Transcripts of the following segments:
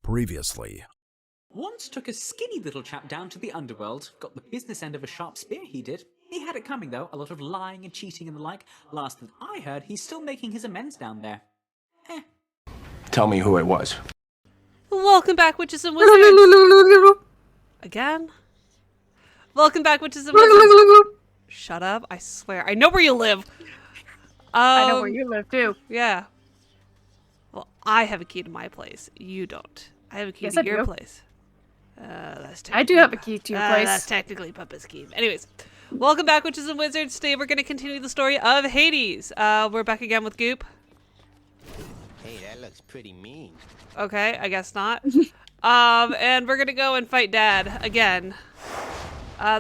Previously. Once took a skinny little chap down to the underworld, got the business end of a sharp spear he did. He had it coming though, a lot of lying and cheating and the like. Last that I heard, he's still making his amends down there. Tell me who it was. Welcome back, witches and wizards. Again? Welcome back, witches and wizards. Shut up, I swear. I know where you live. I know where you live, too. Yeah. Well, I have a key to my place. You don't. I have a key Yes, to I your do. place. I do have a key to your place. That's technically Puppa's key. Anyways, welcome back, witches and wizards. Today we're going to continue the story of Hades. We're back again with Goop. Hey, that looks pretty mean. Okay, I guess not. And we're gonna go and fight Dad again.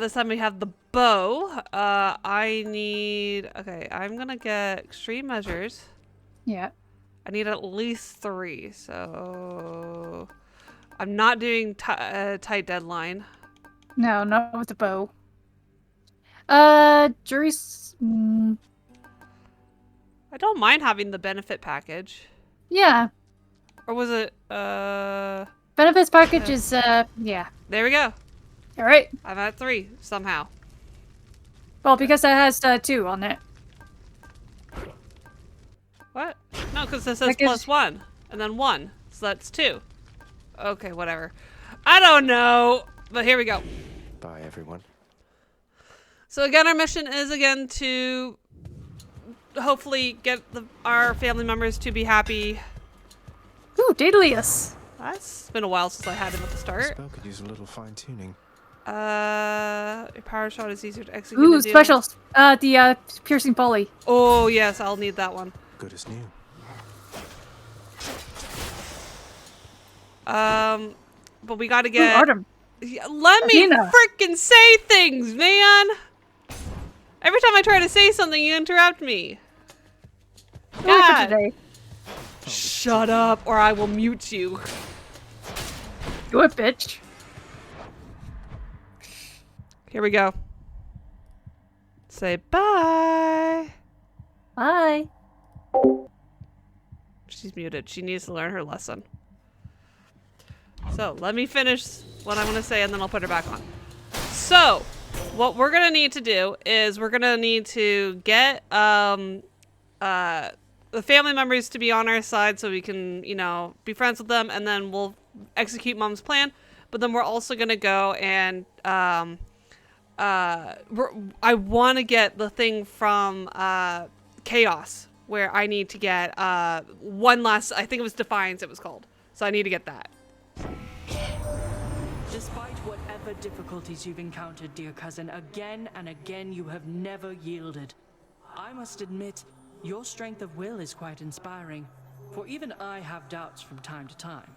This time we have the bow. Okay, I'm gonna get extreme measures. Yeah. I need at least 3, so I'm not doing tight deadline. No, not with the bow. Jury's... I don't mind having the benefit package. yeah. Or was it, Benefits package is, yeah. there we go. Alright. I'm at 3, somehow. Well, because that has 2 on it. What? No, because this says That gives- +1, and then 1, so that's 2. Okay, whatever. I don't know, but here we go. Bye, everyone. So again, our mission is again to hopefully get our family members to be happy. Ooh, Daedalus. That's been a while since I had him at the The start. spell could use a little fine-tuning. Your power shot is easier to execute. Ooh, than deal. special. The piercing volley. Oh yes, I'll need that one. Good as new. But we gotta Ooh, get. Artem. Yeah, let me Athena. frickin' say things, man! Every time I try to say something, you interrupt me. Only for God. today. Shut up, or I will mute you. Do it, bitch. Here we go. Say bye. Bye. She's muted. She needs to learn her lesson. So let me finish what I'm going to say and then I'll put her back on. So what we're going to need to do is we're going to need to get the family members to be on our side so we can, you know, be friends with them, and then we'll execute Mom's plan. But then we're also going to go and I want to get the thing from Chaos, where I need to get one last, I think it was Defiance it was called. So I need to get that. Despite whatever difficulties you've encountered, dear cousin, again and again you have never yielded. I must admit, your strength of will is quite inspiring, for even I have doubts from time to time.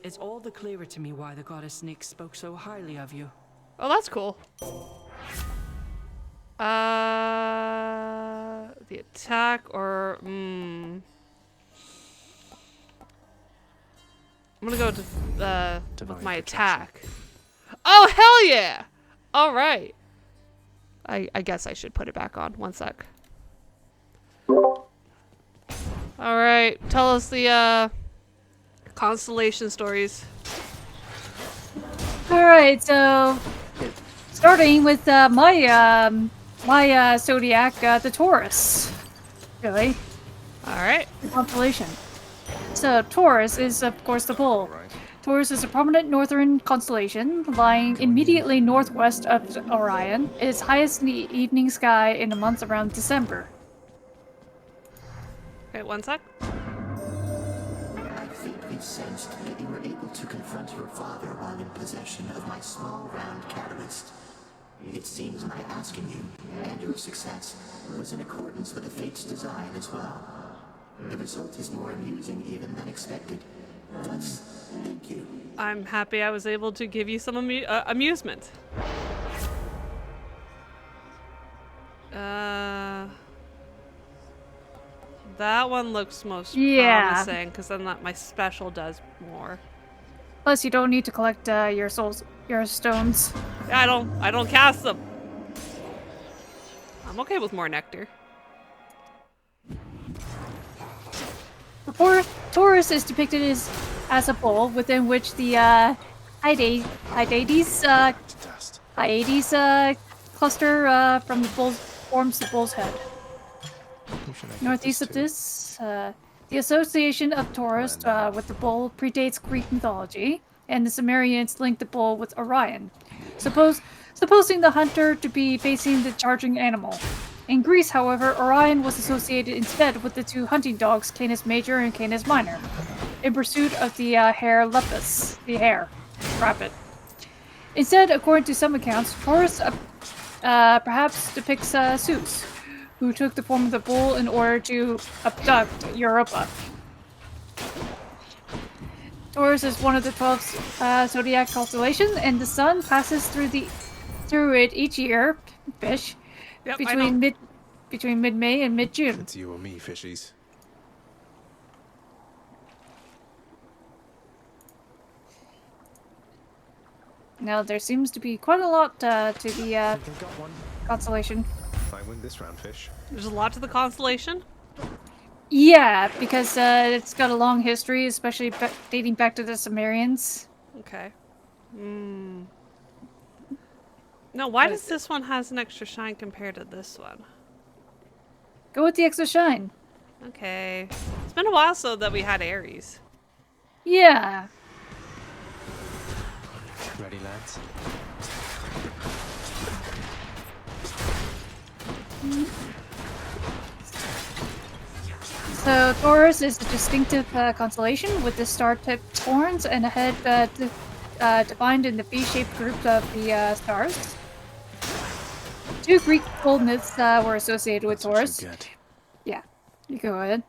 It's all the clearer to me why the goddess Nyx spoke so highly of you. Oh, that's cool. The attack or I'm gonna go to with Divine my protection. attack. Oh hell yeah! All right. I guess I should put it back on. 1 sec. All right. Tell us the constellation stories. Alright, so... starting with my zodiac, the Taurus. Really? All right. The constellation. So, Taurus is, of course, the bull. Right. Taurus is a prominent northern constellation lying immediately northwest of Orion. It is highest in the evening sky in the months around December. Okay, 1 sec. I faintly sensed that you were able to confront your father while in possession of my small round catalyst. It seems my asking you, and your success, was in accordance with the Fate's design as well. The result is more amusing even than expected. Thus, thank you. I'm happy I was able to give you some amusement. That one looks most promising, because then my special does more. Plus, you don't need to collect your stones. Yeah, I don't cast them. I'm okay with more nectar. Before Taurus is depicted as as a bowl within which the Hyades Dust. cluster from the bull forms the bull's head. Who should I give Northeast of to? this, the association of Taurus with the bull predates Greek mythology, and the Sumerians linked the bull with Orion, supposing the hunter to be facing the charging animal. In Greece, however, Orion was associated instead with the two hunting dogs, Canis Major and Canis Minor, in pursuit of the hare lepus, the hare, rabbit. Instead, according to some accounts, Taurus perhaps depicts Zeus, who took the form of the bull in order to abduct Europa. Taurus is one of the 12 zodiac constellations, and the sun passes through it each year, fish, Yep, between mid-May and mid-June. It's you or me, fishies. Now there seems to be quite a lot to the Think I've got one. constellation. I win this round, fish. There's a lot to the constellation. Yeah, because it's got a long history, especially dating back to the Sumerians. Okay. No, why does this one has an extra shine compared to this one? Go with the extra shine. Okay. It's been a while so that we had Aries. Yeah. Ready, lads? So Taurus is a distinctive constellation with the star-tipped horns and a head defined in the V-shaped group of the stars. Two Greek old myths were associated with That's what Taurus. you get. Yeah, you go ahead.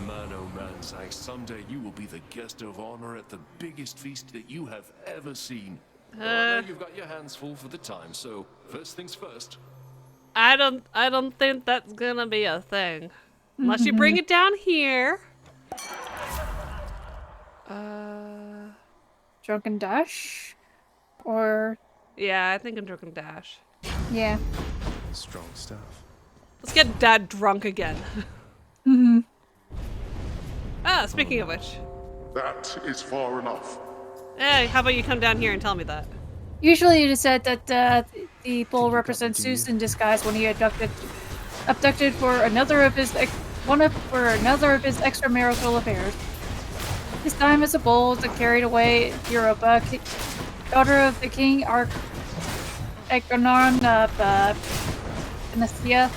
Man, oh man, Zag, someday you will be the guest of honor at the biggest feast that you have ever seen. Well, I know you've got your hands full for the time, so first things first. I don't think that's gonna be a thing. Unless you bring it down here. Drunken Dash? Or... Yeah, I think I'm drunk and dash. yeah. Strong stuff. Let's get Dad drunk again. Ah, speaking of which. That is far enough. Hey, how about you come down here and tell me that? Usually it is said that the bull represents Zeus in disguise when he abducted for another of his extramarital affairs. This time as a bull that carried away Europa, daughter of the king Agamemnon of Phoenicia.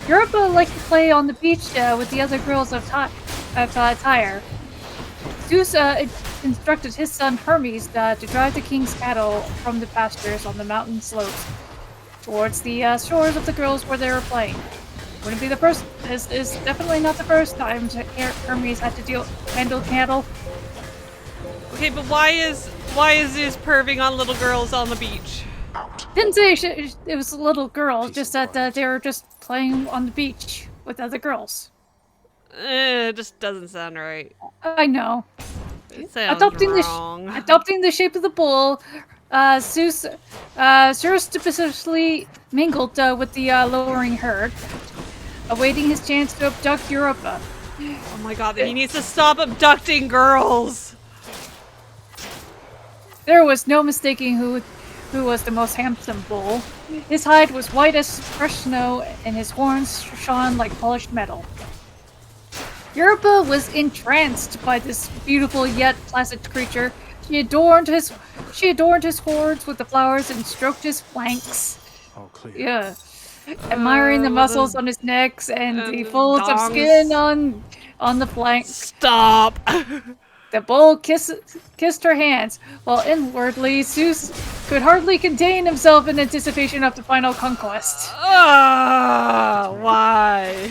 Europa liked to play on the beach with the other girls of Tyre. Zeus instructed his son Hermes to drive the king's cattle from the pastures on the mountain slopes towards the shores of the girls where they were playing. Wouldn't be the first. This is definitely not the first time Hermes had to handle cattle. Okay, but why is Zeus perving on little girls on the beach? Didn't say it was a little girl, just that they were just playing on the beach with other girls. It just doesn't sound right. I know. It sounds wrong. Adopting the shape of the bull, Zeus surreptitiously mingled with the lowering herd, awaiting his chance to abduct Europa. Oh my god, he needs to stop abducting girls! There was no mistaking who was the most handsome bull. His hide was white as fresh snow, and his horns shone like polished metal. Europa was entranced by this beautiful yet placid creature. She adorned his horns with the flowers and stroked his flanks. All clear. Yeah. Admiring the muscles on his necks and the folds of dongs. skin on the flanks. Stop! The bull kissed her hands, while inwardly Zeus could hardly contain himself in anticipation of the final conquest. Why?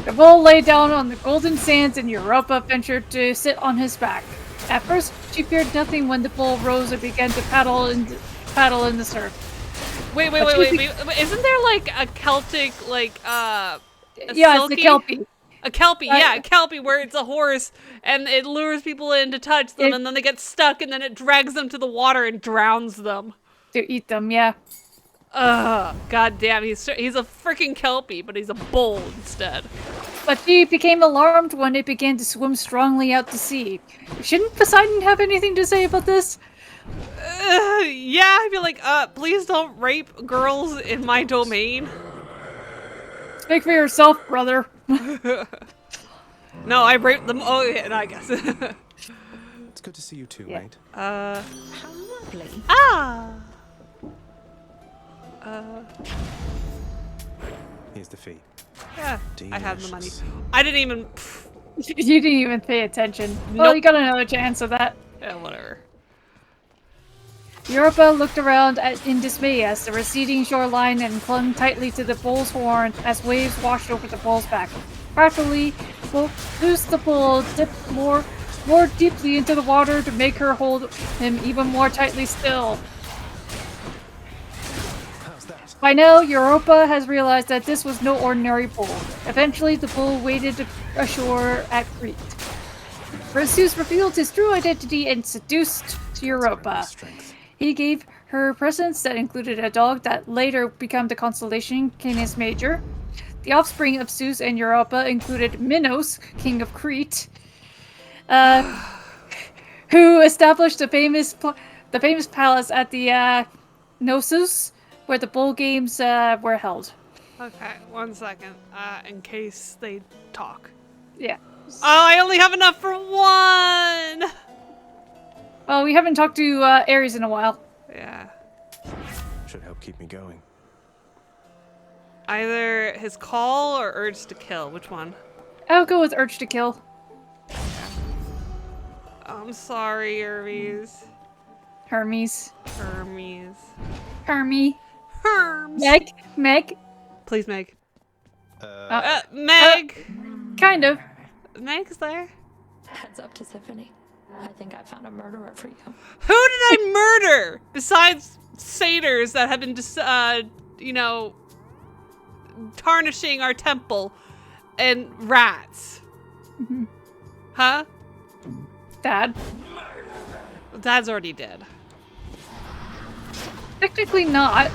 The bull lay down on the golden sands and Europa ventured to sit on his back. At first, she feared nothing when the bull rose and began to paddle in the surf. Wait. Isn't there like a Celtic, like, Yeah, silky? it's a kelpie. A kelpie, yeah, a kelpie where it's a horse and it lures people in to touch them and then they get stuck and then it drags them to the water and drowns them. To eat them, yeah. God damn, he's a freaking kelpie, but he's a bull instead. but she became alarmed when it began to swim strongly out to sea. Shouldn't Poseidon have anything to say about this? Yeah, I'd be like, please don't rape girls in my domain. Speak for yourself, brother. No, I raped them. Oh, yeah, no, I guess. It's good to see you too, Yeah. mate. How lovely. Ah! Here's the fee. Yeah, I have the money. Delicious. I didn't even... You didn't even pay attention. Well, Nope. you got another chance of that. Yeah, whatever. Europa looked around in dismay as the receding shoreline and clung tightly to the bull's horn as waves washed over the bull's back. Practically, loose the bull dipped more deeply into the water to make her hold him even more tightly still. How's that? By now, Europa has realized that this was no ordinary bull. Eventually, the bull waded ashore at Crete. Zeus revealed his true identity and seduced Europa. Strength. He gave her presents that included a dog that later became the constellation Canis Major. The offspring of Zeus and Europa included Minos, king of Crete, who established the famous palace at the Knossos, where the bull games were held. Okay, 1 second. In case they talk. Yeah. Oh, I only have enough for one! Well, we haven't talked to Ares in a while. Yeah. Should help keep me going. Either his call or urge to kill. Which one? I'll go with Urge to Kill. I'm sorry, Hermes. Hermes. Hermes. Hermes. Hermes. Meg. Please, Meg. Uh, Meg! Kind of. Meg's there. Heads up to Tiffany. I think I found a murderer for you. Who did I murder? Besides satyrs that have been just, tarnishing our temple and rats. Huh? Dad. Dad's already dead. Technically not.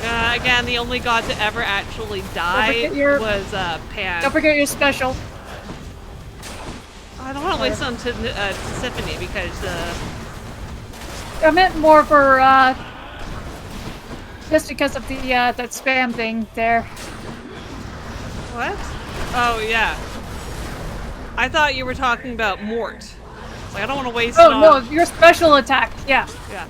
Again, the only god to ever actually die forget was Pan. Don't forget your special. I don't want to waste on Persephone because I meant more for just because of the that spam thing there. what? Oh yeah. I thought you were talking about Mort. Like I don't want to waste it Oh on. no, your special attack. Yeah. Yeah.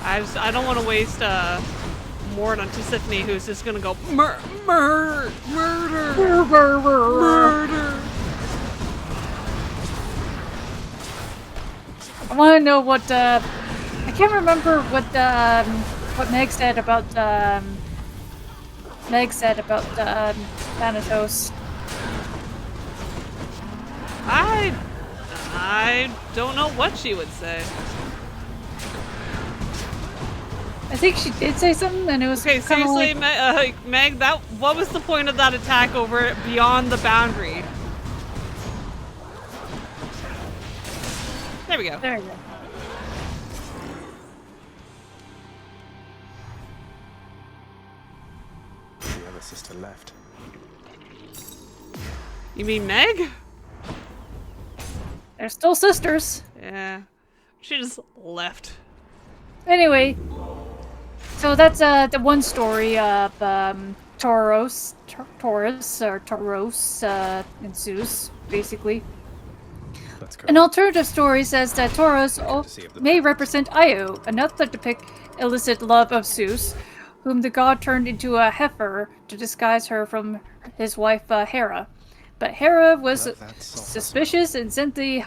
I don't want to waste Mort on Persephone, who's just gonna go murder. I want to know what I can't remember what Meg said about Thanatos. I don't know what she would say. I think she did say something, and it was Okay, kind of seriously, like, Meg, what was the point of that attack over beyond the boundary? There we go. there you go. The other sister left. You mean Meg? They're still sisters. Yeah. She just left. Anyway, so that's the one story of Taurus and Zeus, basically. Let's go. An alternative story says that Taurus see if the may represent Io, another depict illicit love of Zeus, whom the god turned into a heifer to disguise her from his wife Hera. But Hera was Love that song. suspicious and sent the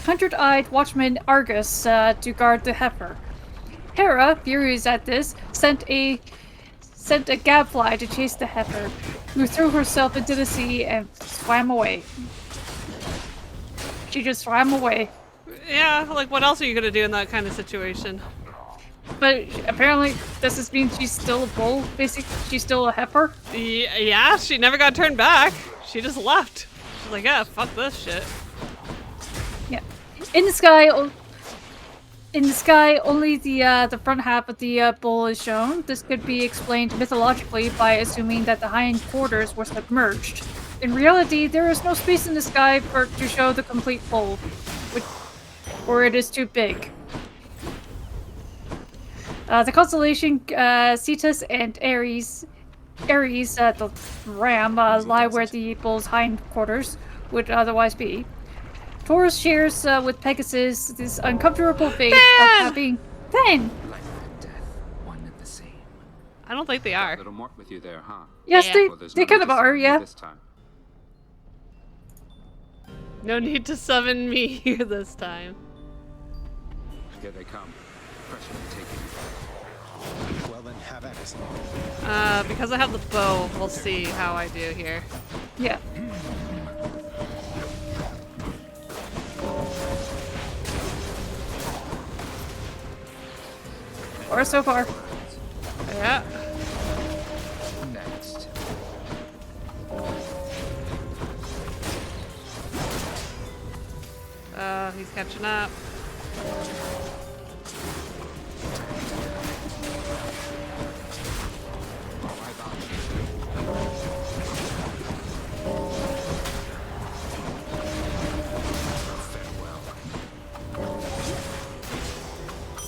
hundred-eyed watchman Argus to guard the heifer. Hera, furious at this, sent a gadfly to chase the heifer, who threw herself into the sea and swam away. She just swam away. Yeah, like what else are you gonna do in that kind of situation? But apparently, does this mean she's still a bull? Basically, she's still a heifer? Yeah, she never got turned back. She just left. She's like, yeah, fuck this shit. Yeah. In the sky, In the sky, only the front half of the bowl is shown. This could be explained mythologically by assuming that the hindquarters were submerged. In reality, there is no space in the sky to show the complete bowl, or it is too big. The constellation Cetus and Aries, the ram, lie where the bull's hindquarters would otherwise be. Taurus shares with Pegasus this uncomfortable fate of having Ben. Life and death, one and the same. I don't think they are. Little Mort with you there, huh? Yes, Yeah. Well, there's they no kind need of to are, summon you yeah. This time. No need to summon me here this time. Here they come. Pressure to take it. Well then, have at it. Because I have the bow, we'll see how I do here. Yeah. Or so far. Yeah. Next. He's catching up.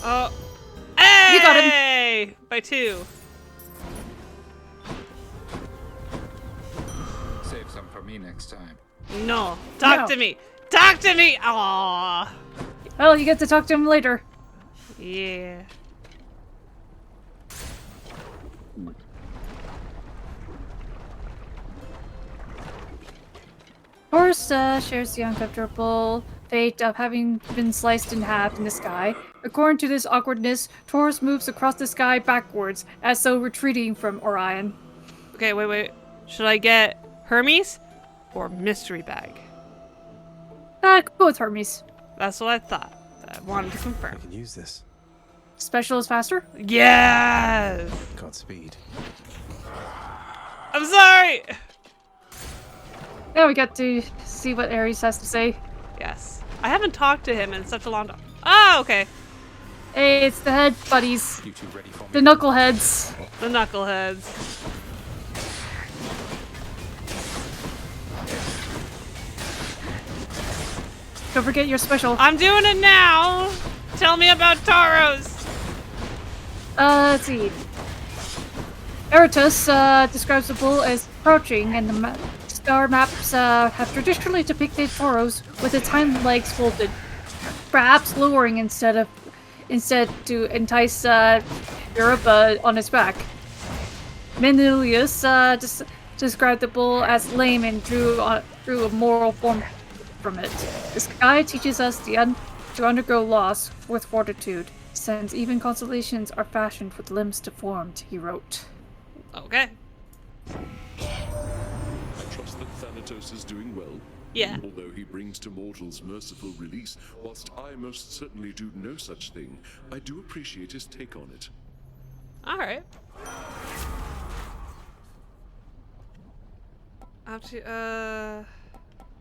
Oh. Hey! You got him. By 2. Save some for me next time. No. Talk No. to me. Talk to me. Aww. Well, you get to talk to him later. Yeah. Horus shares the uncomfortable fate of having been sliced in half in the sky. According to this awkwardness, Taurus moves across the sky backwards, as though retreating from Orion. Okay, wait. Should I get Hermes or Mystery Bag? Go with Hermes. That's what I thought. I wanted to I confirm. can use this. Special is faster? Yes! Godspeed. I'm sorry! Now we get to see what Ares has to say. Yes. I haven't talked to him in such a long time. Oh, okay. Hey, it's the head buddies. You two ready for me? The knuckleheads. The knuckleheads. Don't forget your special. I'm doing it now! Tell me about Tauros! Let's see. Aratus describes the bull as crouching, and the star maps have traditionally depicted Tauros with its hind legs folded, perhaps lowering instead to entice Europe on its back. Menelius described the bull as lame and drew a moral form from it. The sky teaches us to undergo loss with fortitude, since even constellations are fashioned with limbs deformed, he wrote. Okay. I trust that Thanatos is doing well. Yeah. Although he brings to mortals merciful release, whilst I most certainly do no such thing, I do appreciate his take on it. Alright. Up to,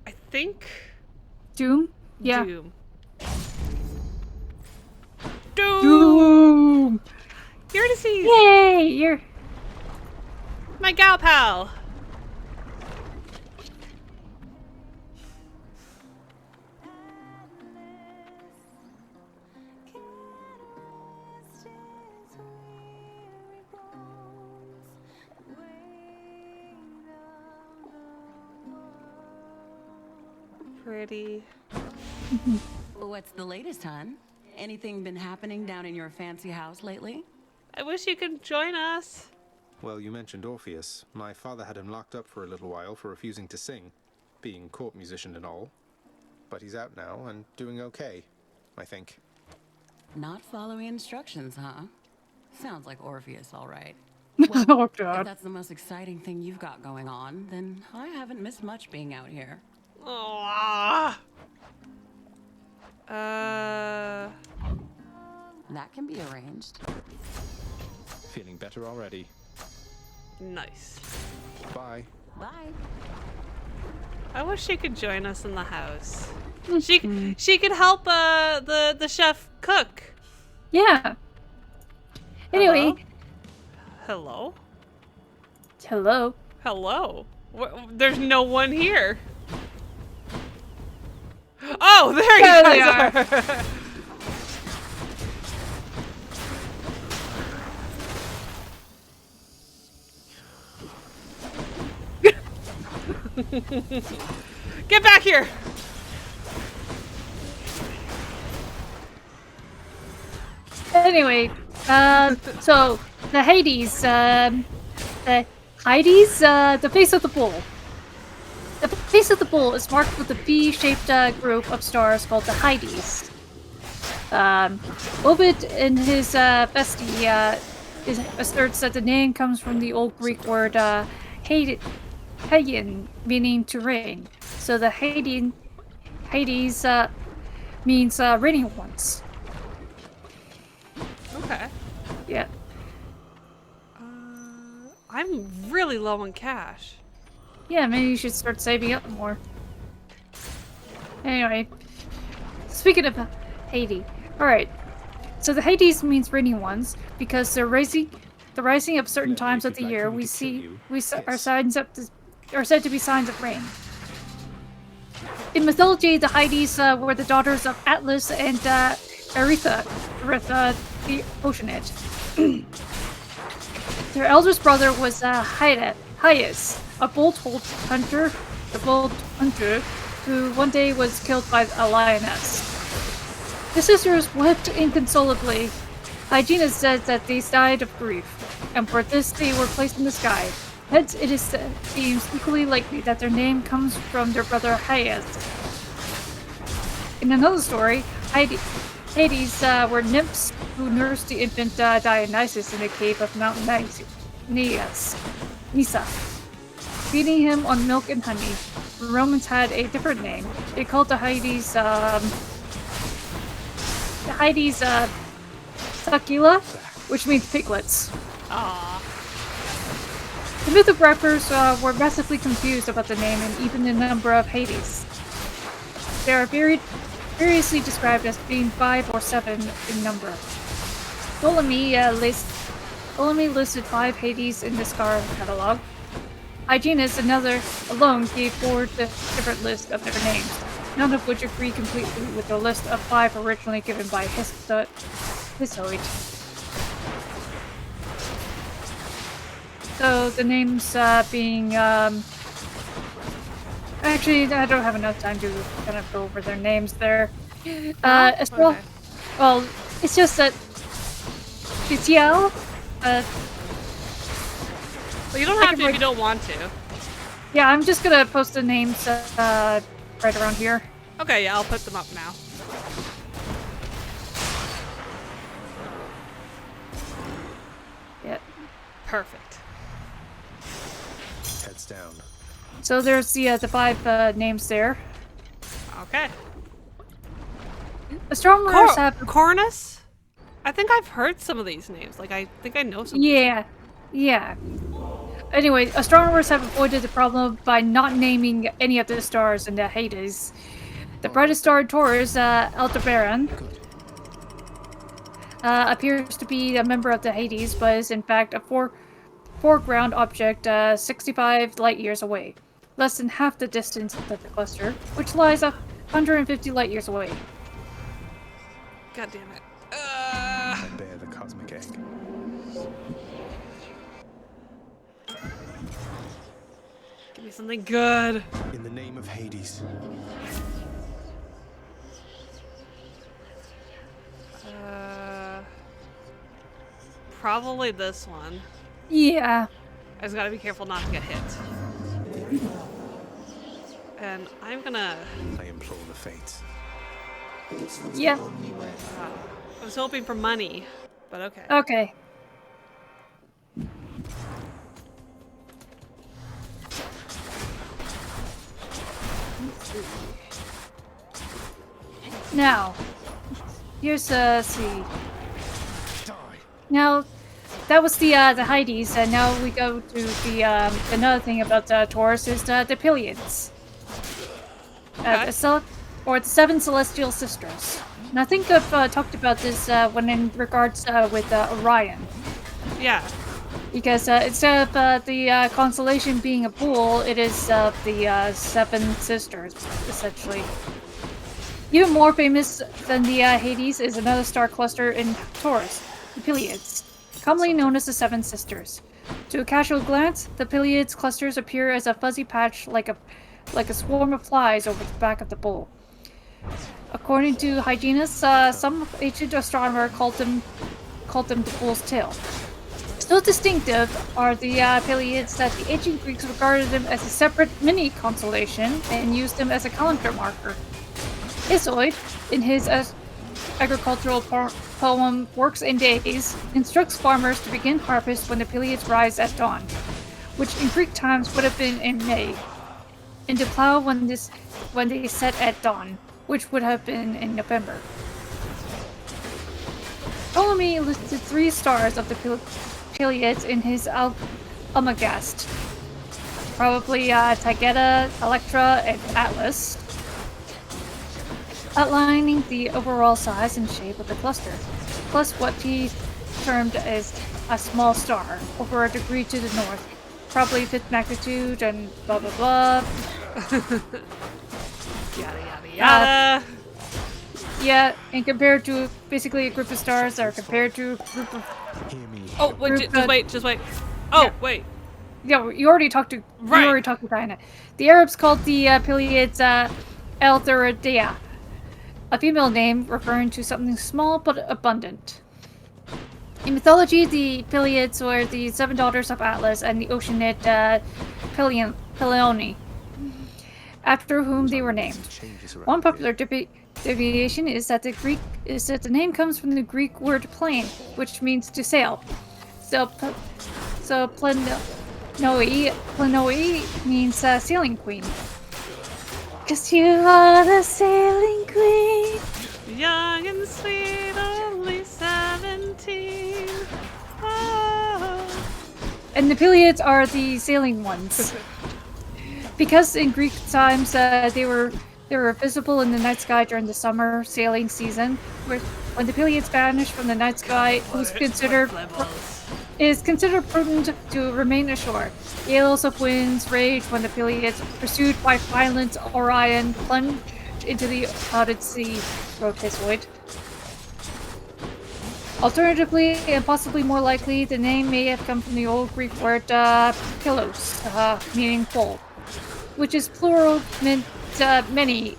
I think... Doom? Yeah. Doom. Doom! Eurydice! Yay! You're... My gal pal! Pretty. What's the latest, hon? Anything been happening down in your fancy house lately? I wish you could join us. Well, you mentioned Orpheus. My father had him locked up for a little while for refusing to sing, being court musician and all. But he's out now and doing okay, I think. Not following instructions, huh? Sounds like Orpheus, all right. Oh, If God. that's the most exciting thing you've got going on, then I haven't missed much being out here. Aww. That can be arranged. Feeling better already. Nice. Bye. Bye. I wish she could join us in the house. She could help the chef cook Yeah. Anyway. Hello? Hello. Hello? There's no one here. Oh, there you There they guys are. Get back here! Anyway, so the Hades, the face of the bull. The face of the bull is marked with a V-shaped group of stars called the Hyades. Ovid in his Vesti asserts that the name comes from the old Greek word Heian, meaning to rain. So the Hades means raining ones. Okay. Yeah. I'm really low on cash. Yeah, maybe you should start saving up more. Anyway, speaking of Hades, alright. So the Hades means rainy ones because the rising of certain times of the year are said to be signs of rain. In mythology, the Hades were the daughters of Atlas and Aretha, the Oceanid. Their eldest brother was Hyas, a bold hunter, who one day was killed by a lioness. The sisters wept inconsolably. Hyginus says that they died of grief, and for this they were placed in the sky. Hence, it seems equally likely that their name comes from their brother Hyas. In another story, Hades were nymphs who nursed the infant Dionysus in the cave of Mount Nisa, feeding him on milk and honey. The Romans had a different name. They called the Hades Sakila, which means piglets. Aww. The mythographers were massively confused about the name and even the number of Hades. They are variously described as being 5 or 7 in number. Ptolemy listed 5 Hades in the Scar catalog. Hyginus, another, alone gave 4 different lists of their names, none of which agree completely with the list of 5 originally given by Hesiod. So the names being actually, I don't have enough time to kind of go over their names there. As well, okay. Well, it's just that Fitiel, Well, you don't have to if you don't want to. yeah, I'm just gonna post the names right around here. Okay, yeah, I'll put them up now. Yeah. Perfect. Heads down. So there's the 5 names there. Okay. Astronomers have Cornus? I think I've heard some of these names. Like, I think I know some. Yeah. Anyway, astronomers have avoided the problem by not naming any of the stars in the Hades. The brightest star in Taurus, Aldebaran, appears to be a member of the Hades, but is in fact a foreground object 65 light years away, less than half the distance of the cluster, which lies 150 light years away. God damn it. I bear the cosmic egg. Give me something good. In the name of Hades. Probably this one. Yeah. I just gotta be careful not to get hit. And I'm gonna... I implore the fates. Yeah. I was hoping for money, but okay. Okay. Now, here's see. Now, that was the Hades, and now we go to the another thing about Taurus is the Pleiades, Okay. the 7 celestial sisters. And I think I've talked about this when in regards with Orion. Yeah. Because instead of the constellation being a bull, it is the seven sisters, essentially. Even more famous than the Hades is another star cluster in Taurus, the Pleiades, commonly known as the Seven Sisters. To a casual glance, the Pleiades clusters appear as a fuzzy patch like a swarm of flies over the back of the bull. According to hygienists, some ancient astronomer called them the bull's tail. So distinctive are the Pleiades that the ancient Greeks regarded them as a separate mini-constellation and used them as a calendar marker. Hesiod, in his agricultural poem Works and Days, instructs farmers to begin harvest when the Pleiades rise at dawn, which in Greek times would have been in May, and to plow when they set at dawn, which would have been in November. Ptolemy listed 3 stars of the Pleiades in his Almagest, probably Taygeta, Electra, and Atlas, outlining the overall size and shape of the cluster, plus what he termed as a small star, over a degree to the north, probably 5th magnitude, and blah blah blah. Yada yada yada. Yeah, and compared to basically a group of stars that are compared to a group of... Oh, wait, just wait. Oh, yeah. Wait. Yeah, you already talked to Diana. The Arabs called the Pleiades El Thuradea, a female name referring to something small but abundant. In mythology, the Pleiades were the 7 daughters of Atlas and the Oceanid Pleione, after whom they were named. One popular deviation is that the name comes from the Greek word plain, which means to sail. So Plenoi means sailing queen. 'Cause you are the sailing queen. Young and sweet, only 17. Oh. And the Pleiades are the sailing ones. Because in Greek times they were visible in the night sky during the summer sailing season, when the Pleiades vanished from the night sky, it is considered prudent to remain ashore. Gales of winds rage when the Pleiades, pursued by violent Orion, plunge into the clouded sea, wrote Hesiod. Alternatively, and possibly more likely, the name may have come from the old Greek word pilos, meaning full, which is plural meant many.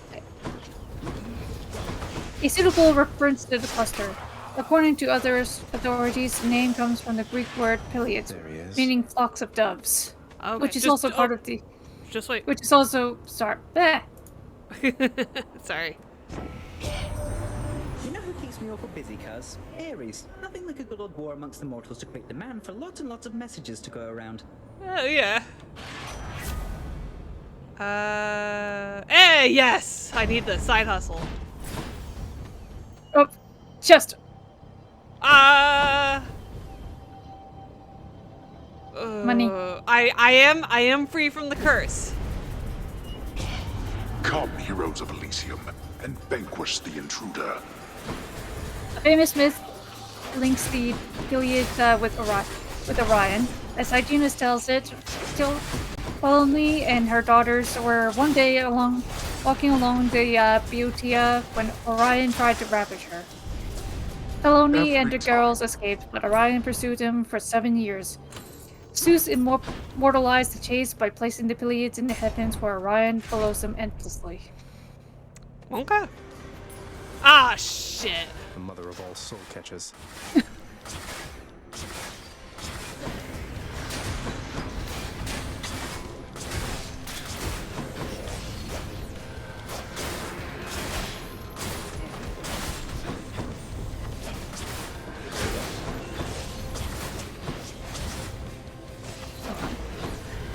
A suitable reference to the cluster. According to other authorities, the name comes from the Greek word pileids, meaning flocks of doves, okay, which is also part of the. Just wait. Which is also sorry. Sorry. You know who keeps me awful busy, cuz? Ares. Nothing like a good old war amongst the mortals to create demand for lots and lots of messages to go around. Oh yeah. Hey, yes! I need the side hustle. Oh, just. Money. I am free from the curse. Come, heroes of Elysium, and vanquish the intruder. A famous myth links the Pleiades with Orion. As Hyginus tells it, Ptolemy and her daughters were one day walking along the Boeotia when Orion tried to ravage her. Ptolemy and the girls escaped, but Orion pursued them for 7 years. Zeus immortalized the chase by placing the Pleiades in the heavens where Orion follows them endlessly. Okay. Ah, shit. The mother of all soul catchers.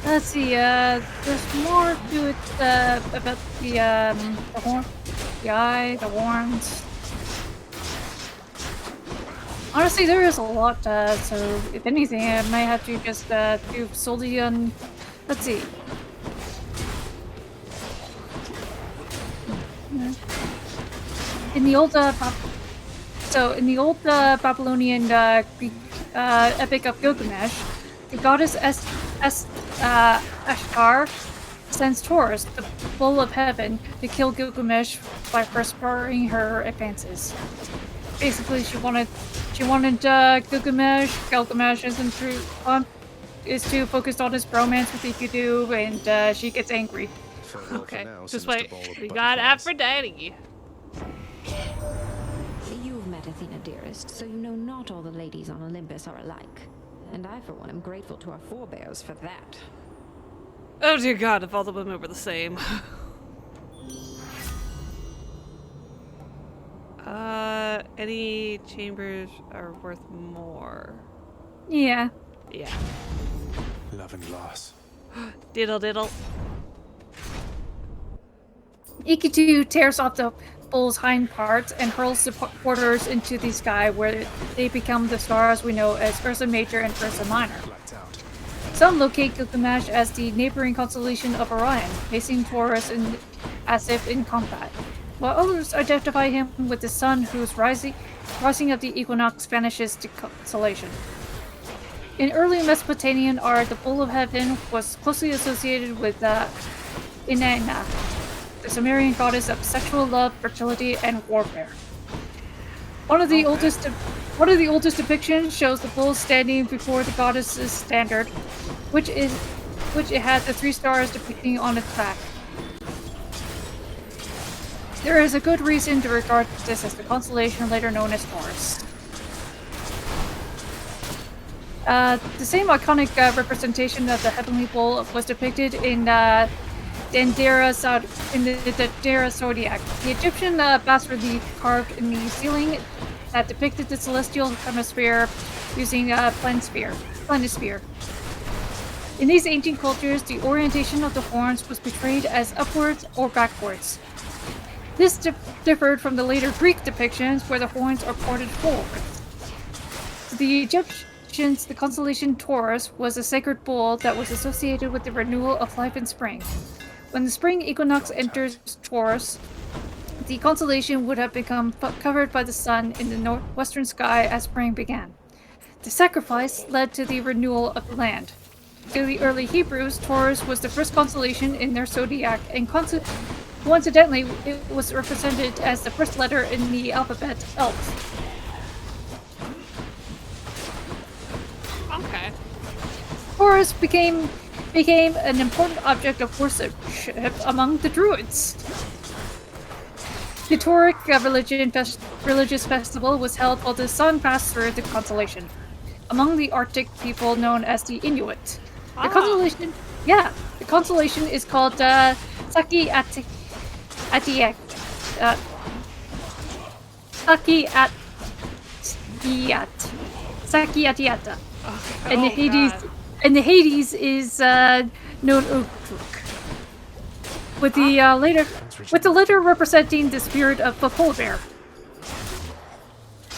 Let's see, there's more to it about the horn, the eye, the horns. Honestly, there is a lot, so if anything, I might have to just do solely on. Let's see. in the old Babylonian Greek epic of Gilgamesh, the goddess Ashtar sends Taurus, the bull of heaven, to kill Gilgamesh by first spurring her advances. Basically, she wanted Gilgamesh. Gilgamesh is too focused on his bromance with Enkidu, and she gets angry. Okay, just wait. We got Aphrodite. You've met Athena, dearest, so you know not all the ladies on Olympus are alike. And I, for one, am grateful to our forebears for that. Oh dear God, if all the women were the same. Any chambers are worth more. Yeah. Yeah. Love and loss. Diddle diddle. Enkidu tears off the bull's hind parts and hurls the porters into the sky, where they become the stars we know as Ursa Major and Ursa Minor. Some locate Gilgamesh as the neighboring constellation of Orion, facing Taurus as if in combat, while others identify him with the sun whose rising of the equinox vanishes the constellation. In early Mesopotamian art, the bull of heaven was closely associated with Inanna, the Sumerian goddess of sexual love, fertility, and warfare. One of the oldest depictions shows the bull standing before the goddess's standard, which it has the 3 stars depicting on its back. There is a good reason to regard this as the constellation later known as Taurus. The same iconic representation of the heavenly bull was depicted in the Dendera zodiac. The Egyptian bas relief carved in the ceiling that depicted the celestial hemisphere using a planisphere. In these ancient cultures, the orientation of the horns was portrayed as upwards or backwards. This differed from the later Greek depictions where the horns are pointed forwards. To the Egyptians, the constellation Taurus was a sacred bull that was associated with the renewal of life in spring. When the spring equinox enters Taurus, the constellation would have become covered by the sun in the northwestern sky as spring began. The sacrifice led to the renewal of the land. To the early Hebrews, Taurus was the first constellation in their zodiac, and coincidentally, it was represented as the first letter in the alphabet, Elf. Okay. Taurus became an important object of worship among the Druids. The Tauric religious festival was held while the sun passed through the constellation, among the Arctic people known as the Inuit. The constellation is called Saki Atiata. And the Hades is known Utruk. With the letter representing the spirit of the polar bear.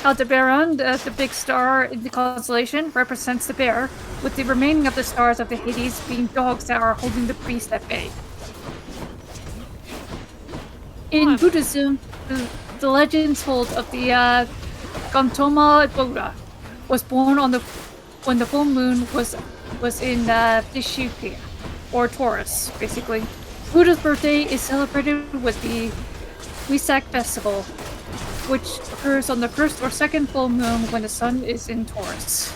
Aldebaran, the big star in the constellation, represents the bear, with the remaining of the stars of the Hades being dogs that are holding the beast at bay. In Buddhism, the legends told of the Gautama Buddha was born when the full moon was in Dishika, or Taurus, basically. Buddha's birthday is celebrated with the Wesak festival, which occurs on the first or second full moon when the sun is in Taurus.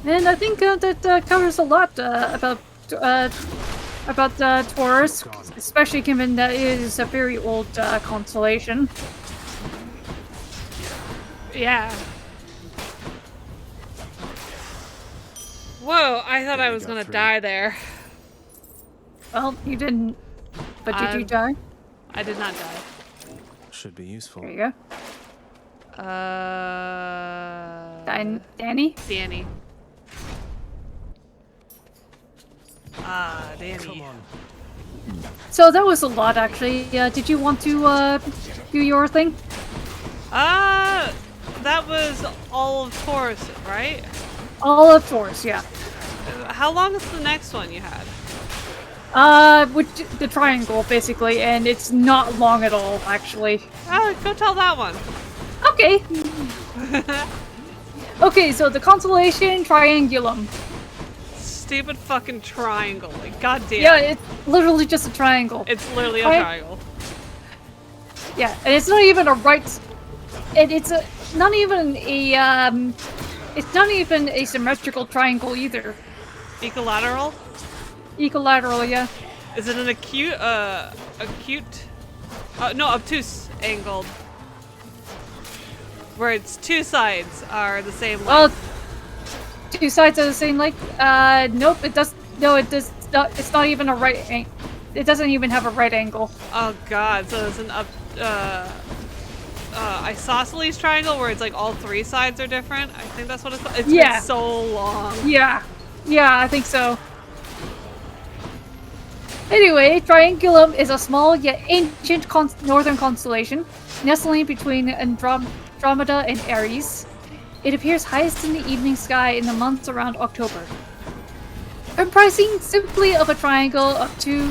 And I think that covers a lot about Taurus, especially given that it is a very old constellation. Yeah. Whoa, I thought I was gonna die there. Well, you didn't. But did you die? I did not die. Should be useful. There you go. Danny? Danny. Danny. Come on. So that was a lot, actually. Did you want to do your thing? That was all of Taurus, right? All of Taurus, yeah. How long is the next one you had? Which the triangle basically, and it's not long at all, actually. Oh, go tell that one. Okay. Okay, so the constellation Triangulum. Stupid fucking triangle. Like, goddamn. Yeah, it's literally just a triangle. It's literally a triangle. Yeah, and it's not even a right. And it's not even a it's not even a symmetrical triangle either. Equilateral? Equilateral, yeah. Is it an obtuse angled? Where its two sides are the same length. Well, two sides are the same length? Nope, it does. No, it does not. It's not even a right angle. It doesn't even have a right angle. Oh god, so it's an isosceles triangle where it's like all three sides are different. I think that's what it's called. It's been so long. Yeah. Yeah, I think so. Anyway, Triangulum is a small yet ancient northern constellation, nestling between Andromeda and Aries. It appears highest in the evening sky in the months around October. Comprising simply of a triangle of two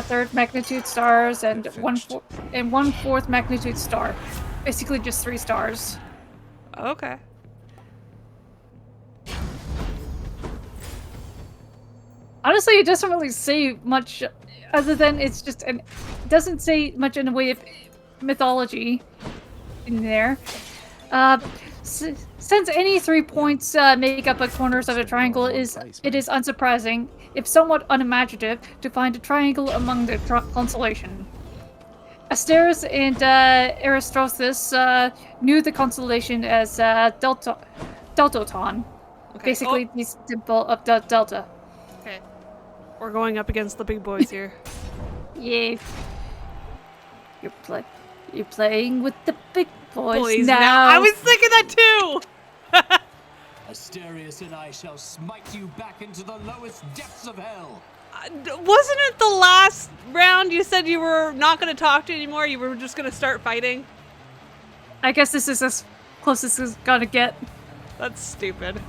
third magnitude stars and one fourth magnitude star. Basically just 3 stars. Okay. Honestly, it doesn't really say much other than it doesn't say much in the way of mythology in there. Since any 3 points make up the corners of a triangle, it is unsurprising, if somewhat unimaginative, to find a triangle among the constellation. Asteris and Aristotheles knew the constellation as Deltoton, basically the symbol of the delta. Okay. We're going up against the big boys here. Yeah. You're playing with the big boys now. I was thinking that too! Asterius and I shall smite you back into the lowest depths of hell. Wasn't it the last round you said you were not going to talk to anymore? You were just going to start fighting? I guess this is as close as it's gonna get. That's stupid.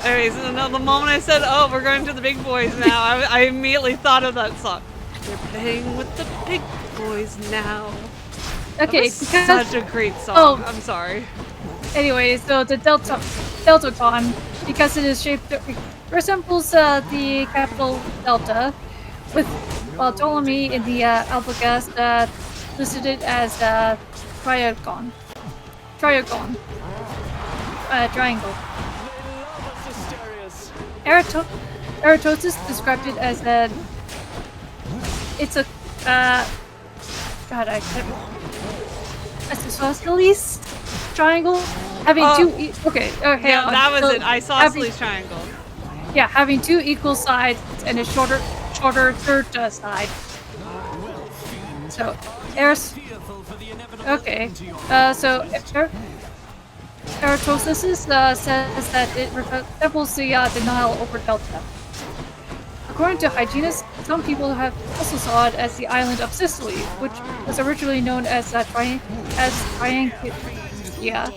Anyways, the moment I said, oh, we're going to the big boys now, I immediately thought of that song. They're playing with the big boys now. Okay, because such a great song. Oh, I'm sorry. Anyway, so the Deltoton, because it is shaped, resembles the capital Delta, with Ptolemy in the Alpagast listed it as triangle. Triangle. Eratosthenes described it as it's a God, I can't. Isosceles triangle, having two. Okay, yeah, that was it. Isosceles triangle. Yeah, having 2 equal sides and a shorter third side. So, okay. So Eratosthenes says that it resembles the denial over Delta. According to hygienists, some people have also saw it as the island of Sicily, which was originally known as Triangle. Yeah.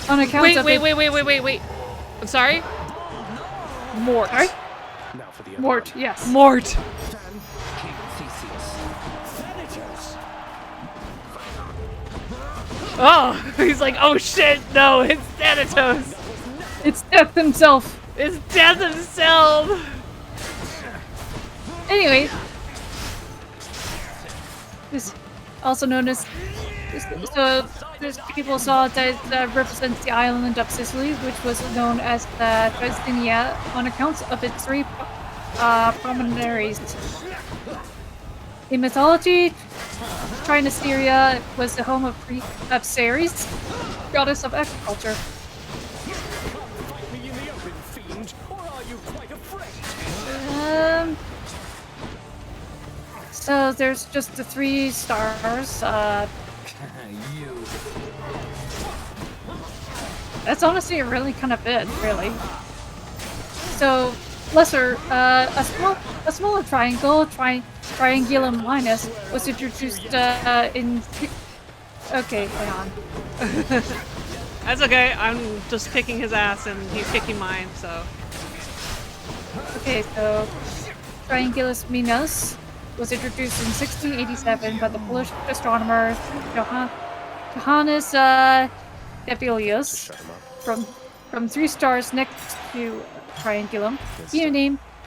On account of wait. I'm sorry? Mort. Sorry? Mort, yes. Mort. Oh, he's like, oh shit, no, it's Thanatos. It's Death himself. It's Death himself. Anyway, this also known as people saw that represents the island of Sicily, which was known as Tristinia on account of its 3 promontories. In mythology, Trinisteria was the home of Ceres, goddess of agriculture. So there's just the 3 stars. That's honestly really kind of it, really. So lesser, a smaller triangle, Triangulum Minus, was introduced in Okay, hang on. That's okay. I'm just kicking his ass and he's kicking mine, so. Okay, so Triangulus Minus was introduced in 1687 by the Polish astronomer Johannes Hevelius from 3 stars next to Triangulum.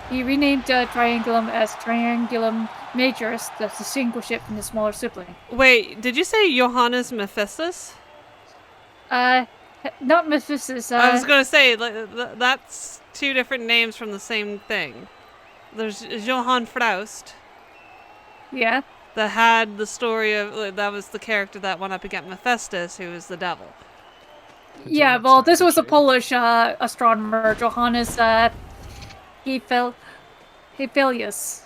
He renamed Triangulum as Triangulum Majoris to distinguish it from the smaller sibling. Wait, did you say Johannes Mephistus? Not Mephistus. I was gonna say that's 2 different names from the same thing. There's Johann Faust. Yeah. That had the story of that was the character that went up against Mephistus, who was the devil. Yeah, well, this was a Polish astronomer, Johannes Hevelius.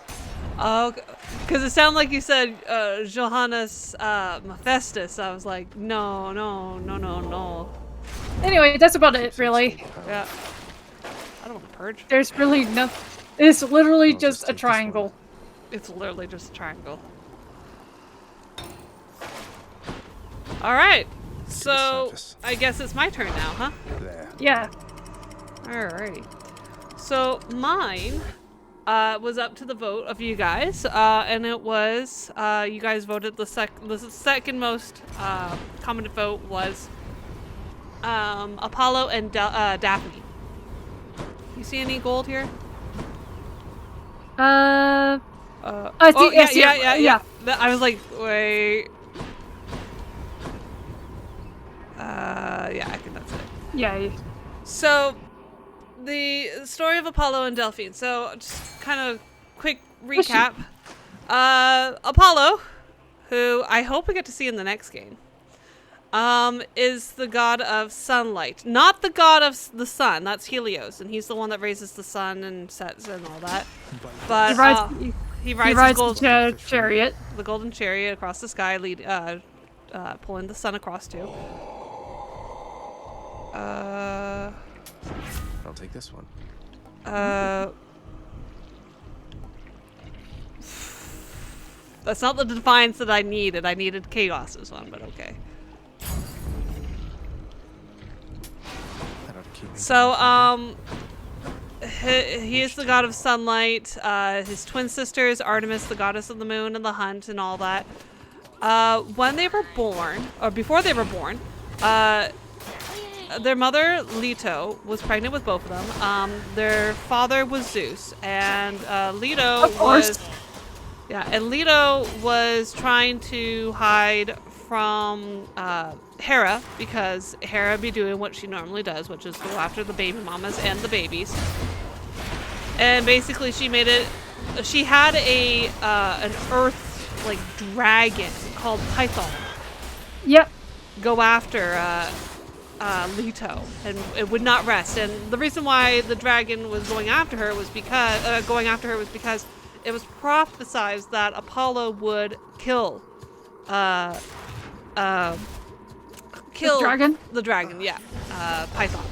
Oh, because it sounded like you said Johannes Mephistus. I was like, no. Anyway, that's about it, really. Yeah. I don't want to purge. There's really no. It's literally just a triangle. It's literally just a triangle. Alright. So, I guess it's my turn now, huh? Yeah. Alrighty. So, mine was up to the vote of you guys, and it was, you guys voted the second most commented vote was Apollo and Daphne. You see any gold here? I see. Yeah. I was like, wait. Yeah, I think that's it. Yeah. So, the story of Apollo and Delphine. So, just kind of quick recap. Apollo, who I hope we get to see in the next game, is the god of sunlight. Not the god of the sun. That's Helios, and he's the one that raises the sun and sets and all that. But he rides the chariot. The golden chariot across the sky, pulling the sun across too. I'll take this one. That's not the defiance that I needed. I needed Chaos's one, but okay. So, he is the god of sunlight. His twin sister is Artemis, the goddess of the moon and the hunt and all that. When they were born, or before they were born, their mother, Leto, was pregnant with both of them. Their father was Zeus, and Leto was trying to hide from Hera, because Hera be doing what she normally does, which is go after the baby mamas and the babies. And basically, she had an earth like dragon called Python. Yep. Go after Leto, and it would not rest. And the reason why the dragon was going after her was because it was prophesized that Apollo would kill the dragon. The dragon, yeah, Python.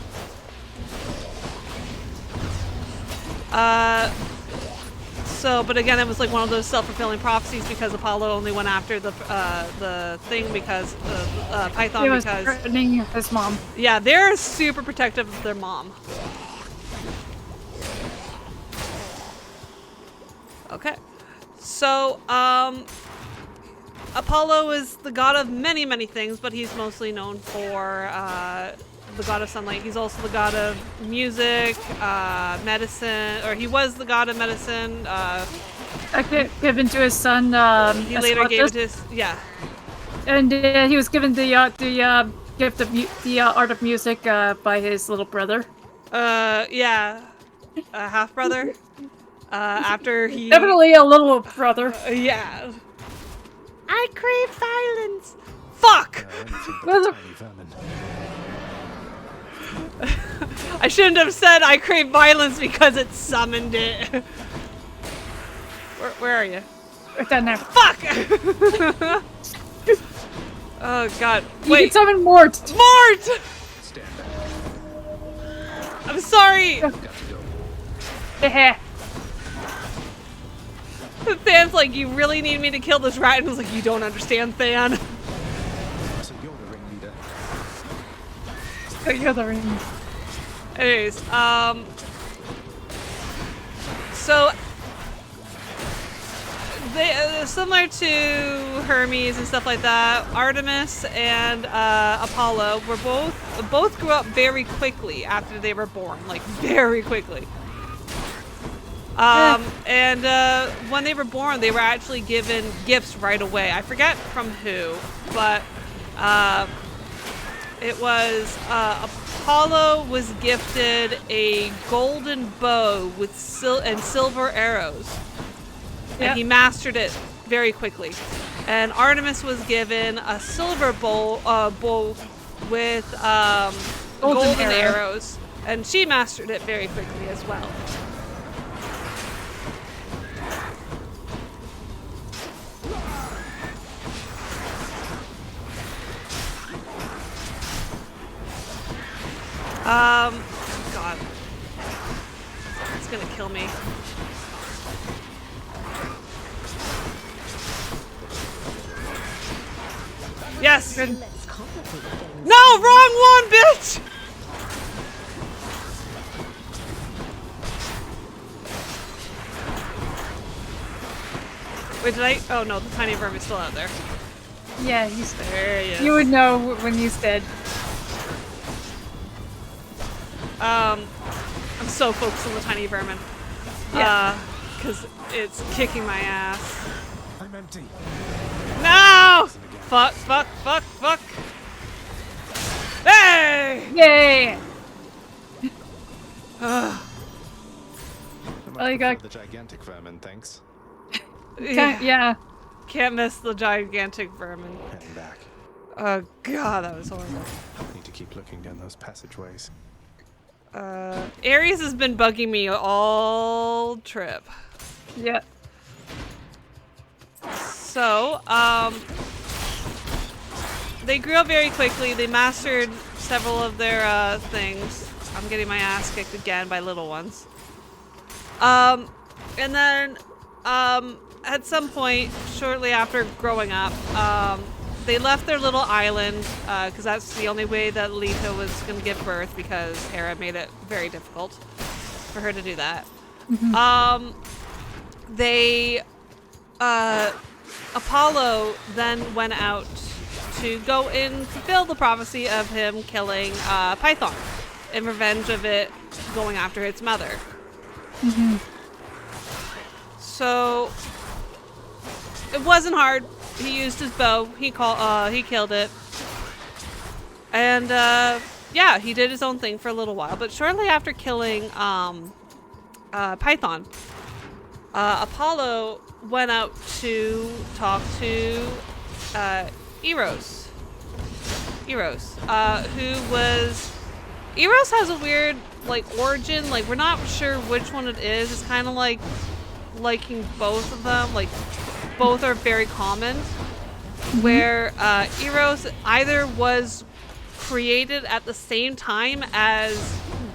But again, it was like one of those self-fulfilling prophecies, because Apollo only went after the thing because Python, was because threatening his mom. Yeah, they're super protective of their mom. Okay, so Apollo is the god of many, many things, but he's mostly known for the god of sunlight. He's also the god of music, medicine, or he was the god of medicine. Given to his son. He later gave it to his, and he was given the gift of the art of music by his little brother. Half brother. After he definitely a little brother. Yeah. I crave violence. Fuck. I shouldn't have said I crave violence because it summoned it. Where are you? Right down there. Fuck! Oh god. You can summon Mort! Mort! I'm sorry! Than's like, you really need me to kill this rat? And I was like, you don't understand, Than. You're the ring. Anyways, so they similar to Hermes and stuff like that. Artemis and Apollo were both grew up very quickly after they were born, like very quickly. And when they were born, they were actually given gifts right away. I forget from who, but it was Apollo was gifted a golden bow with silver arrows, and he mastered it very quickly. And Artemis was given a silver bow with golden arrows, and she mastered it very quickly as well. God. It's gonna kill me. Yes! No! Wrong one, bitch! Wait, did I? Oh no, the tiny verm is still out there. Yeah, he's there. He is. You would know when he's dead. I'm so focused on the tiny vermin. Yeah. Because it's kicking my ass. I'm empty. No! Fuck. Hey! Yay! Oh, you got the gigantic vermin, thanks. Yeah. Can't miss the gigantic vermin. Heading back. Oh god, that was horrible. Need to keep looking down those passageways. Ares has been bugging me all trip. Yeah. So, they grew up very quickly. They mastered several of their things. I'm getting my ass kicked again by little ones. And then, at some point, shortly after growing up, they left their little island, because that's the only way that Leto was going to give birth, because Hera made it very difficult for her to do that. Apollo then went out to go and fulfill the prophecy of him killing Python in revenge of it going after its mother. So it wasn't hard. He used his bow. He killed it, and yeah, he did his own thing for a little while. But shortly after killing Python, Apollo went out to talk to Eros. Eros has a weird origin. Like, we're not sure which one it is. It's kind of like liking both of them. Like, both are very common. Where Eros either was created at the same time as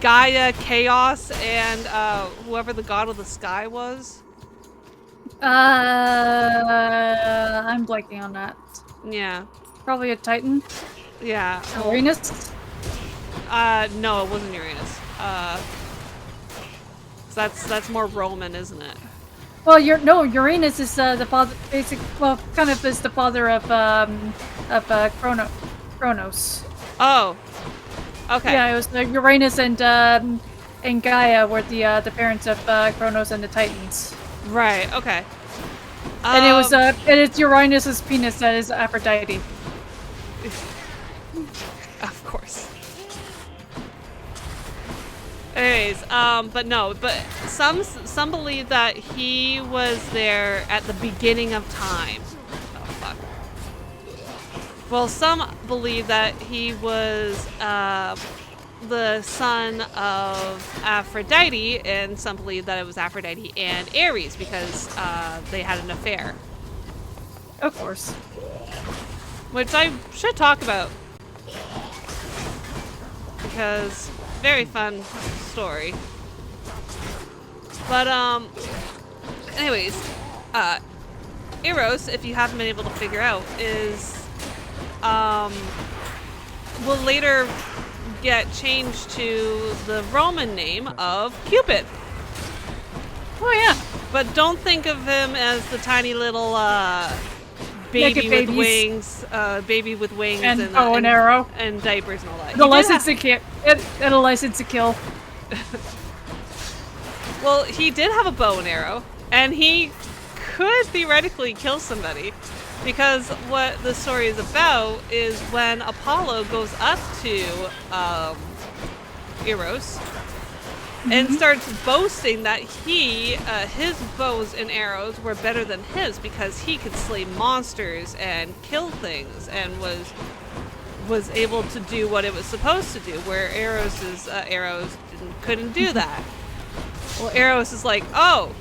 Gaia, Chaos, and whoever the god of the sky was. I'm blanking on that. Yeah. Probably a Titan. Yeah. Uranus? No, it wasn't Uranus. That's more Roman, isn't it? Well, Uranus is the father, kind of is the father of Kronos. Oh. Okay. Yeah, it was Uranus and Gaia were the parents of Kronos and the Titans. Right. Okay. And it was it's Uranus's penis that is Aphrodite. Of course. Anyways, but some believe that he was there at the beginning of time. Oh fuck. Well, some believe that he was the son of Aphrodite, and some believe that it was Aphrodite and Ares because they had an affair. Of course. Which I should talk about. Because very fun story. But anyways, Eros, if you haven't been able to figure out, is will later get changed to the Roman name of Cupid. Oh yeah. But don't think of him as the tiny little baby with wings, baby with wings and bow and arrow and diapers and all that. And a license to kill. And a license to kill. Well, he did have a bow and arrow, and he could theoretically kill somebody, because what the story is about is when Apollo goes up to Eros and starts boasting that his bows and arrows were better than his because he could slay monsters and kill things and was able to do what it was supposed to do, where Eros's arrows couldn't do that. Well, Eros is like, oh,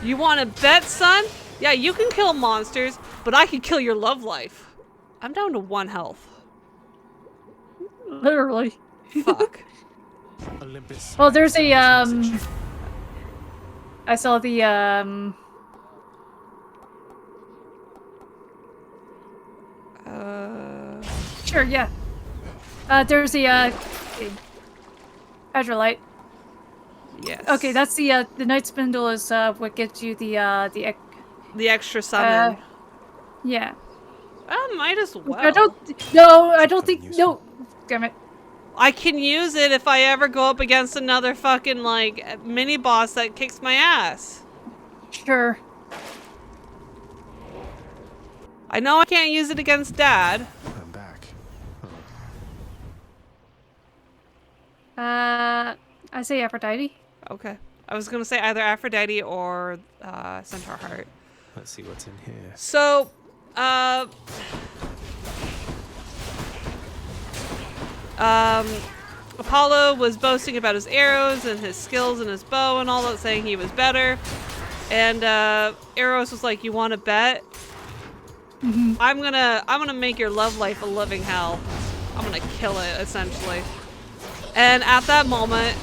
you want to bet, son? Yeah, you can kill monsters, but I can kill your love life. I'm down to 1 health. Literally. Fuck. Olympus. Well, there's a, I saw the, Sure, yeah. There's the, Hydrolite. Yes. Okay, that's the Night Spindle is, what gets you the extra summon. Yeah. Might as well. I don't think, no. Damn it. I can use it if I ever go up against another fucking, like, mini-boss that kicks my ass. Sure. I know I can't use it against Dad. I'm back. I say Aphrodite. Okay. I was gonna say either Aphrodite or Centaur Heart. Let's see what's in here. So, Apollo was boasting about his arrows and his skills and his bow and all that, saying he was better. And Eros was like, "You want to bet? I'm gonna make your love life a living hell. I'm gonna kill it, essentially." And at that moment,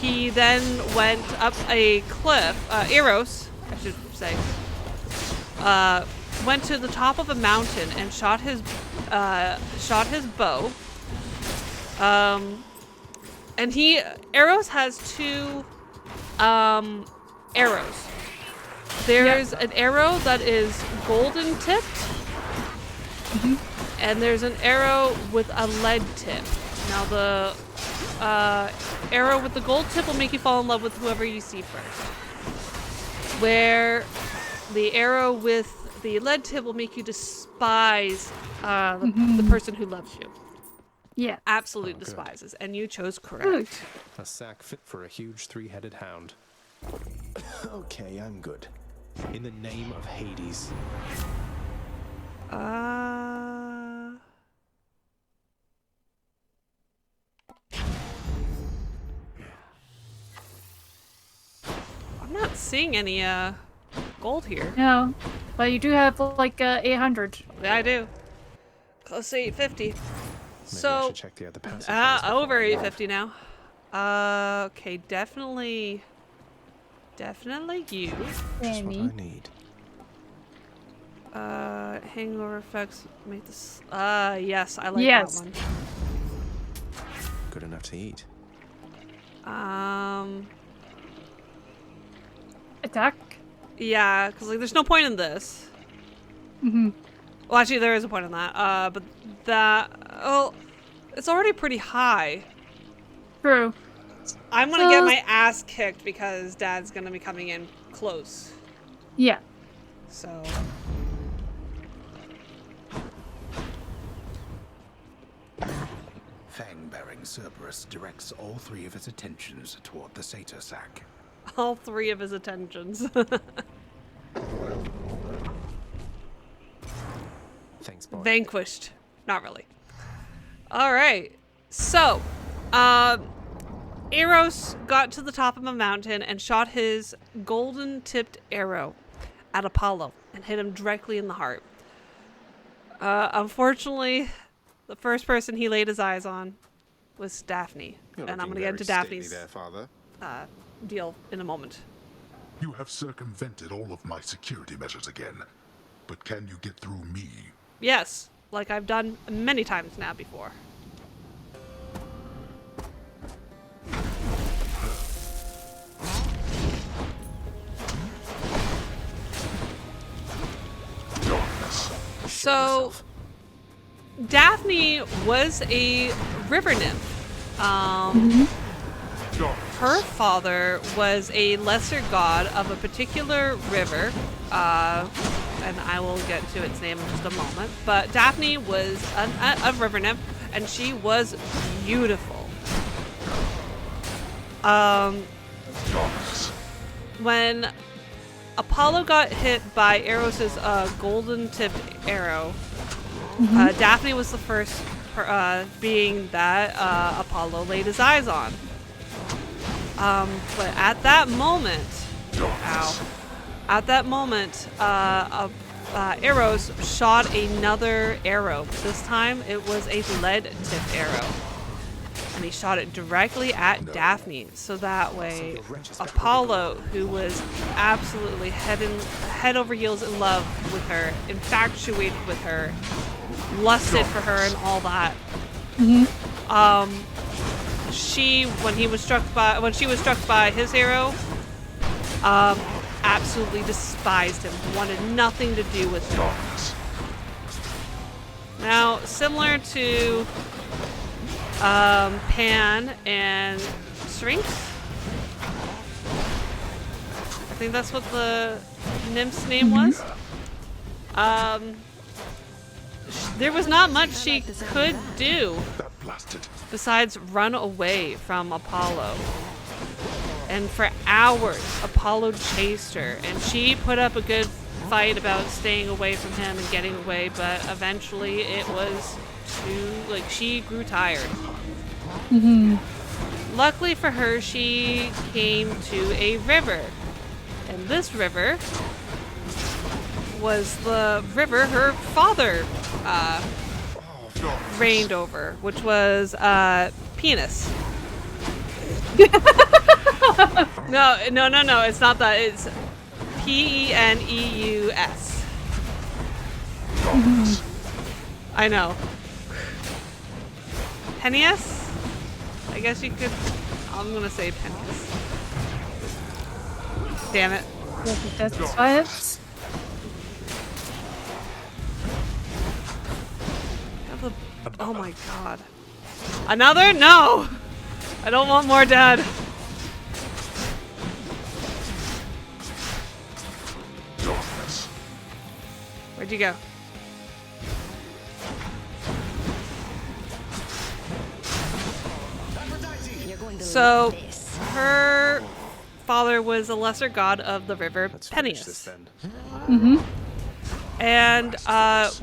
he then went up a cliff. Eros, I should say, went to the top of a mountain and shot his bow. And Eros has 2 arrows. There's an arrow that is golden tipped, and there's an arrow with a lead tip. Now the arrow with the gold tip will make you fall in love with whoever you see first, where the arrow with the lead tip will make you despise the person who loves you. Yeah. Absolute despises, and you chose correct. A sack fit for a huge 3-headed hound. Okay, I'm good. In the name of Hades. I'm not seeing any gold here. No, but you do have like 800. Yeah, I do. Close to 850. Maybe So I should check the other passageways over before I leave. 850 now. Okay, definitely you. Just what I need. Hangover effects make this. Yes, I like Yes. that Good enough to eat. one. Attack. Yeah, because like there's no point in this. Well, actually, there is a point in that. But that, it's already pretty high. True. I'm gonna get my ass kicked because Dad's gonna be coming in close. Yeah. So. Fang-bearing Cerberus directs all 3 of his attentions toward the satyr sack. All 3 of his attentions. Thanks, boy. Vanquished. Not really. Alright. So, Eros got to the top of a mountain and shot his golden-tipped arrow at Apollo and hit him directly in the heart. Unfortunately, the first person he laid his eyes on was Daphne. You're And I'm going to looking get into very stately Daphne's there, Father. deal in a moment. You have circumvented all of my security measures again. But can you get through me? Yes. like I've done many times now before. So, Daphne was a river nymph. Her father was a lesser god of a particular river, and I will get to its name in just a moment. But Daphne was a river nymph, and she was beautiful. When Apollo got hit by Eros's golden-tipped arrow, Daphne was the first being that Apollo laid his eyes on. But at that moment, Eros shot another arrow. This time it was a lead-tipped arrow. And he shot it directly at Daphne. So that way, Apollo, who was absolutely head over heels in love with her, infatuated with her, lusted for her and all that. When she was struck by his arrow, absolutely despised him, wanted nothing to do with him. Now, similar to Pan and Syrinx, I think that's what the nymph's name was. There was not much she could do besides run away from Apollo. And for hours, Apollo chased her, and she put up a good fight about staying away from him and getting away, but eventually it was she grew tired. Luckily for her, she came to a river, and this river was the river her father reigned over, which was Penis. No, it's not that. It's Peneus. I know. Peneus? I guess you could. I'm gonna say Peneus. Damn it. That's science. Oh my god. Another? No! I don't want more dead. Where'd you go? So, her father was a lesser god of the river Peneus. And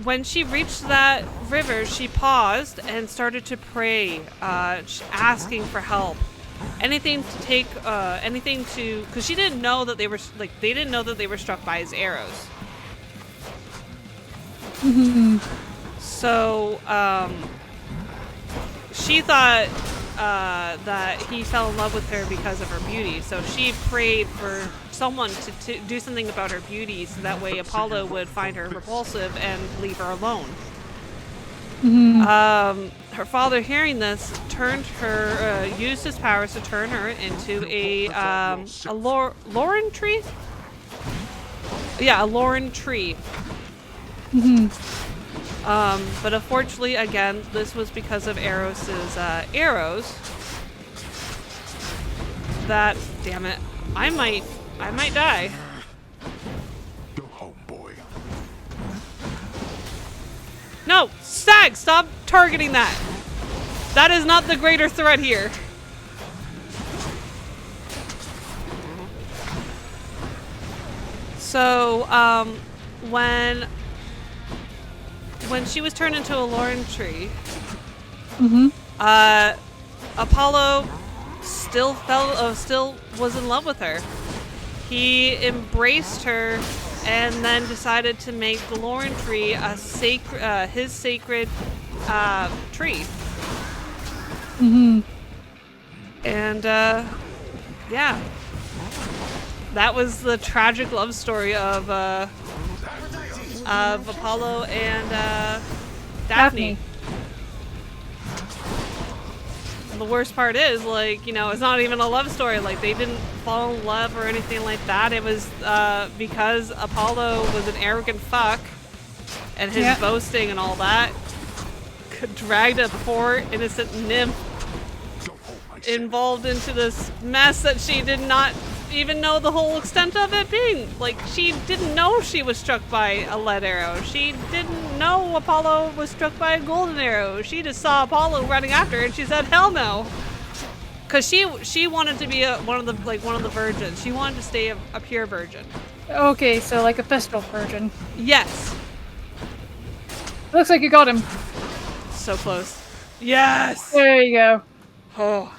when she reached that river, she paused and started to pray, asking for help. Anything to, because she didn't know that they didn't know that they were struck by his arrows. So, she thought that he fell in love with her because of her beauty. So she prayed for someone to do something about her beauty, so that way Apollo would find her repulsive and leave her alone. Her father, hearing this, used his powers to turn her into a Lauren tree? Yeah, a Lauren tree. But unfortunately, again, this was because of Eros's arrows. That, damn it, I might die. Go home, boy. No, Stag, stop targeting that. That is not the greater threat here. So, when she was turned into a Lauren tree, Apollo still was in love with her. He embraced her and then decided to make the Lauren tree his sacred tree. And yeah, that was the tragic love story of Apollo and Daphne. And the worst part is, like, you know, it's not even a love story. Like, they didn't fall in love or anything like that. It was because Apollo was an arrogant fuck, and his boasting and all that dragged a poor innocent nymph involved into this mess that she did not even know the whole extent of it being. Like, she didn't know she was struck by a lead arrow. She didn't know Apollo was struck by a golden arrow. She just saw Apollo running after her and she said, hell no. Cause she wanted to be one of the virgins. She wanted to stay a pure virgin. Okay, so like a festal virgin. Yes. Looks like you got him. So close. Yes. There you go. Oh.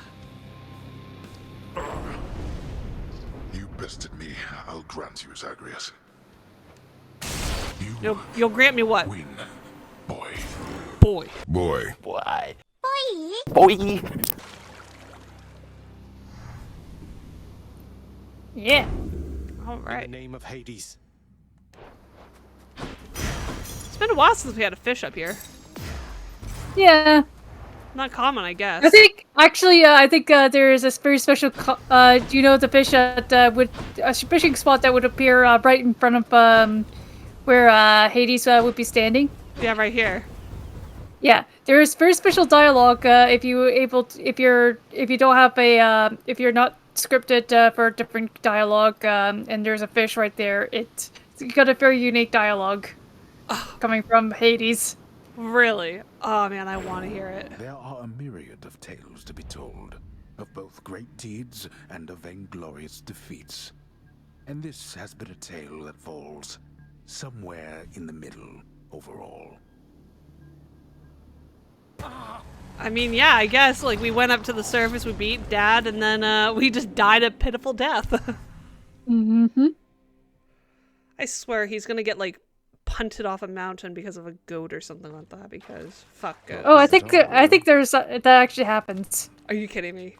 You bested me. I'll grant you, Zagreus. You'll grant me what? Win, boy. Boy. Boy. Boy. Boy. Yeah. All right. In the name of Hades. It's been a while since we had a fish up here. Yeah. Not common, I guess. I think, actually, there is a very special, do you know the fish that would, a fishing spot that would appear right in front of where Hades would be standing? Yeah, right here. Yeah, there is very special dialogue if you don't have a, if you're not scripted for different dialogue, and there's a fish right there. It's got a very unique dialogue coming from Hades. Really? Oh man, I want to hear it. There are a myriad of tales to be told, of both great deeds and of vainglorious defeats. And this has been a tale that falls somewhere in the middle overall. I mean, yeah, I guess, like, we went up to the surface, we beat Dad, and then we just died a pitiful death. Mm-hmm. I swear he's gonna get, like, punted off a mountain because of a goat or something like that, because fuck goats. Oh, I think there's that actually happens. Are you kidding me?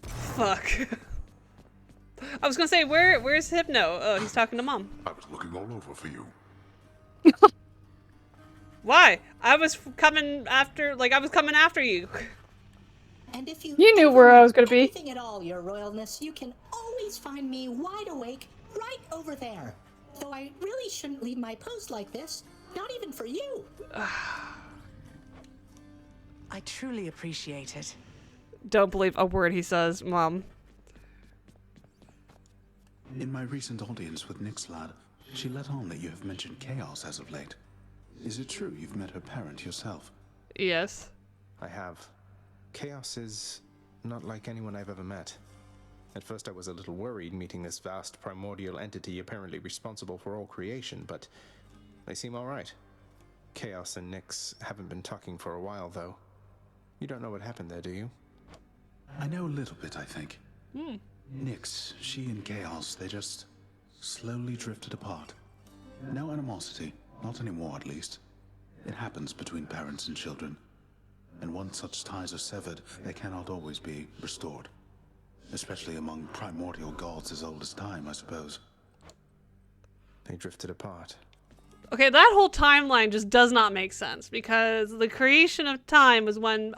Fuck. I was gonna say, where's Hypno? Oh, he's talking to Mom. I was looking all over for you. Why? I was coming after you. And if you knew where I was gonna be. Anything at all, Your Royalness, you can always find me wide awake right over there. Though I really shouldn't leave my post like this, not even for you. I truly appreciate it. Don't believe a word he says, Mom. In my recent audience with Nixlad, she let on that you have mentioned chaos as of late. Is it true you've met her parent yourself? Yes. I have. Chaos is not like anyone I've ever met. At first I was a little worried meeting this vast primordial entity apparently responsible for all creation, but they seem alright. Chaos and Nyx haven't been talking for a while, though. You don't know what happened there, do you? I know a little bit, I think. Nyx, she and Chaos, they just slowly drifted apart. No animosity. Not anymore, at least. It happens between parents and children. And once such ties are severed, they cannot always be restored. Especially among primordial gods as old as time, I suppose. They drifted apart. Okay, that whole timeline just does not make sense, because the creation of time was when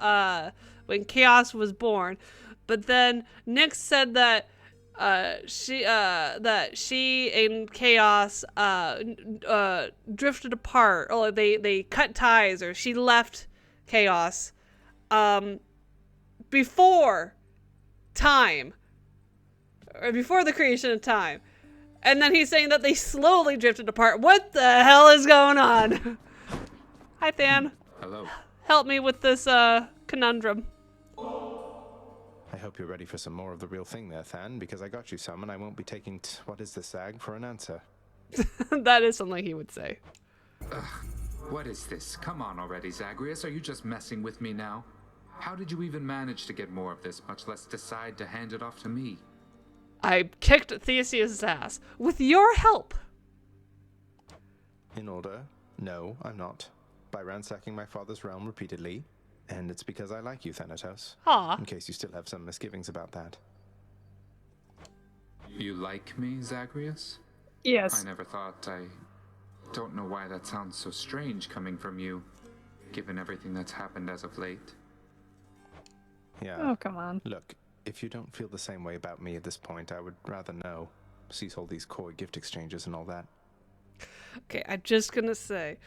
Chaos was born. But then Nyx said that she and Chaos drifted apart, or they cut ties, or she left Chaos before time, or before the creation of time. And then he's saying that they slowly drifted apart. What the hell is going on? Hi, Than. Hello. Help me with this conundrum. I hope you're ready for some more of the real thing there, Than, because I got you some, and I won't be taking what is this, Zag, for an answer. That is something he would say. What is this? Come on already, Zagreus. Are you just messing with me now? How did you even manage to get more of this, much less decide to hand it off to me? I kicked Theseus' ass. With your help. In order, no, I'm not. By ransacking my father's realm repeatedly, and it's because I like you, Thanatos. Aw. In case you still have some misgivings about that. You like me, Zagreus? Yes. I never thought. I don't know why that sounds so strange coming from you. given everything that's happened as of late. Yeah. Oh, come on. Look, if you don't feel the same way about me at this point, I would rather know. Cease all these coy gift exchanges and all that. Okay, I'm just gonna say,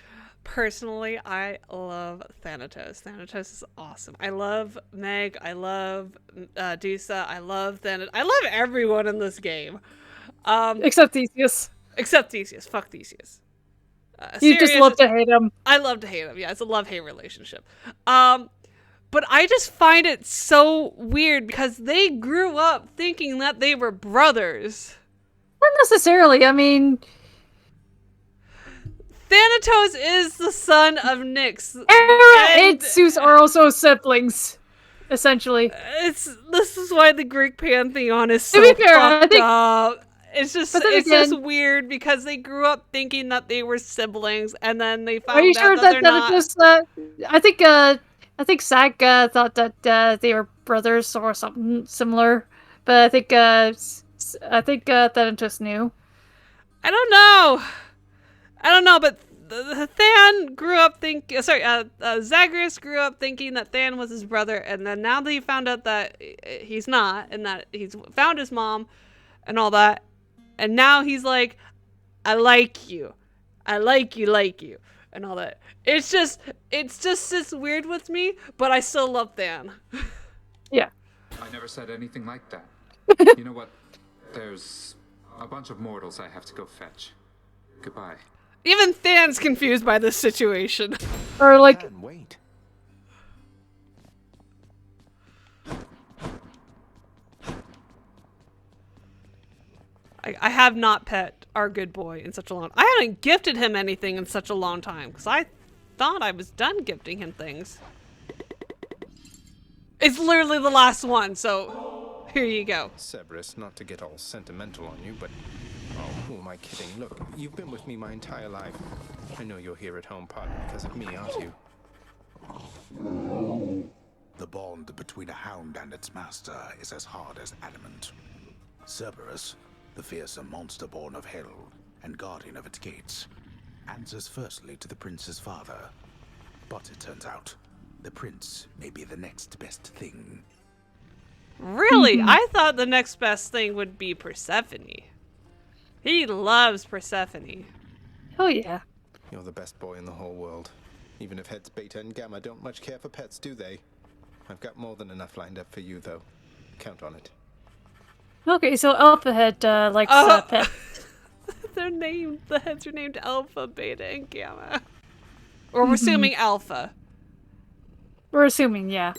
personally, I love Thanatos. Thanatos is awesome. I love Meg. I love Dusa. I love Thanatos. I love everyone in this game. Except Theseus. Except Theseus. Fuck Theseus. You just love to hate him. I love to hate him. Yeah, it's a love-hate relationship. But I just find it so weird because they grew up thinking that they were brothers. Not necessarily. I mean, Thanatos is the son of Nyx. Hera and Zeus are also siblings, essentially. This is why the Greek pantheon is so To be fair, fucked up. It's just again, weird because they grew up thinking that they were siblings, and then they found are you out sure that that they're not. just? I think Zach thought that they were brothers or something similar, but I think Thanatos knew. I don't know, but Than grew up Zagreus grew up thinking that Than was his brother, and then now that he found out that he's not, and that he's found his mom and all that, and now he's like, I like you, like you, and all that. It's just this weird with me, but I still love Than. Yeah. I never said anything like that. You know what? There's a bunch of mortals I have to go fetch. Goodbye. Even Than's confused by this situation. Or like, wait. I have not pet our good boy in such a long. I haven't gifted him anything in such a long time because I thought I was done gifting him things. It's literally the last one, so here you go. Cerberus, not to get all sentimental on you, but oh, who am I kidding? Look, you've been with me my entire life. I know you're here at home partly because of me, aren't you? The bond between a hound and its master is as hard as adamant. Cerberus, the fearsome monster born of hell and guardian of its gates, answers firstly to the prince's father. But it turns out, the prince may be the next best thing. Really? I thought the next best thing would be Persephone. He loves Persephone. Oh yeah. You're the best boy in the whole world. Even if heads Beta and Gamma don't much care for pets, do they? I've got more than enough lined up for you, though. Count on it. Okay, so Alpha Head likes pets. The heads are named Alpha, Beta, and Gamma. Or we're assuming Alpha. We're assuming, yeah.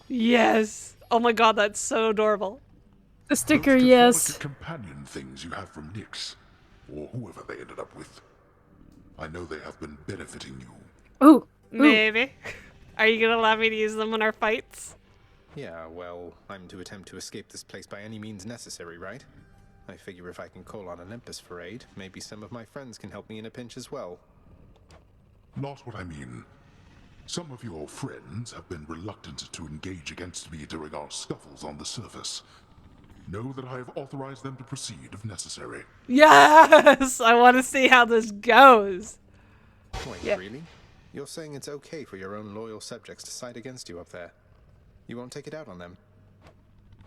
Yes. Oh my god, that's so adorable. The sticker, Those yes. deformity companion things you have from Nyx, or whoever they ended up with. I know they have been benefiting you. Ooh. Maybe. Are you gonna allow me to use them in our fights? Yeah, well, I'm to attempt to escape this place by any means necessary, right? I figure if I can call on Olympus for aid, maybe some of my friends can help me in a pinch as well. Not what I mean. Some of your friends have been reluctant to engage against me during our scuffles on the surface. Know that I have authorized them to proceed if necessary. Yes! I want to see how this goes. Wait, really? You're saying it's okay for your own loyal subjects to side against you up there? You won't take it out on them?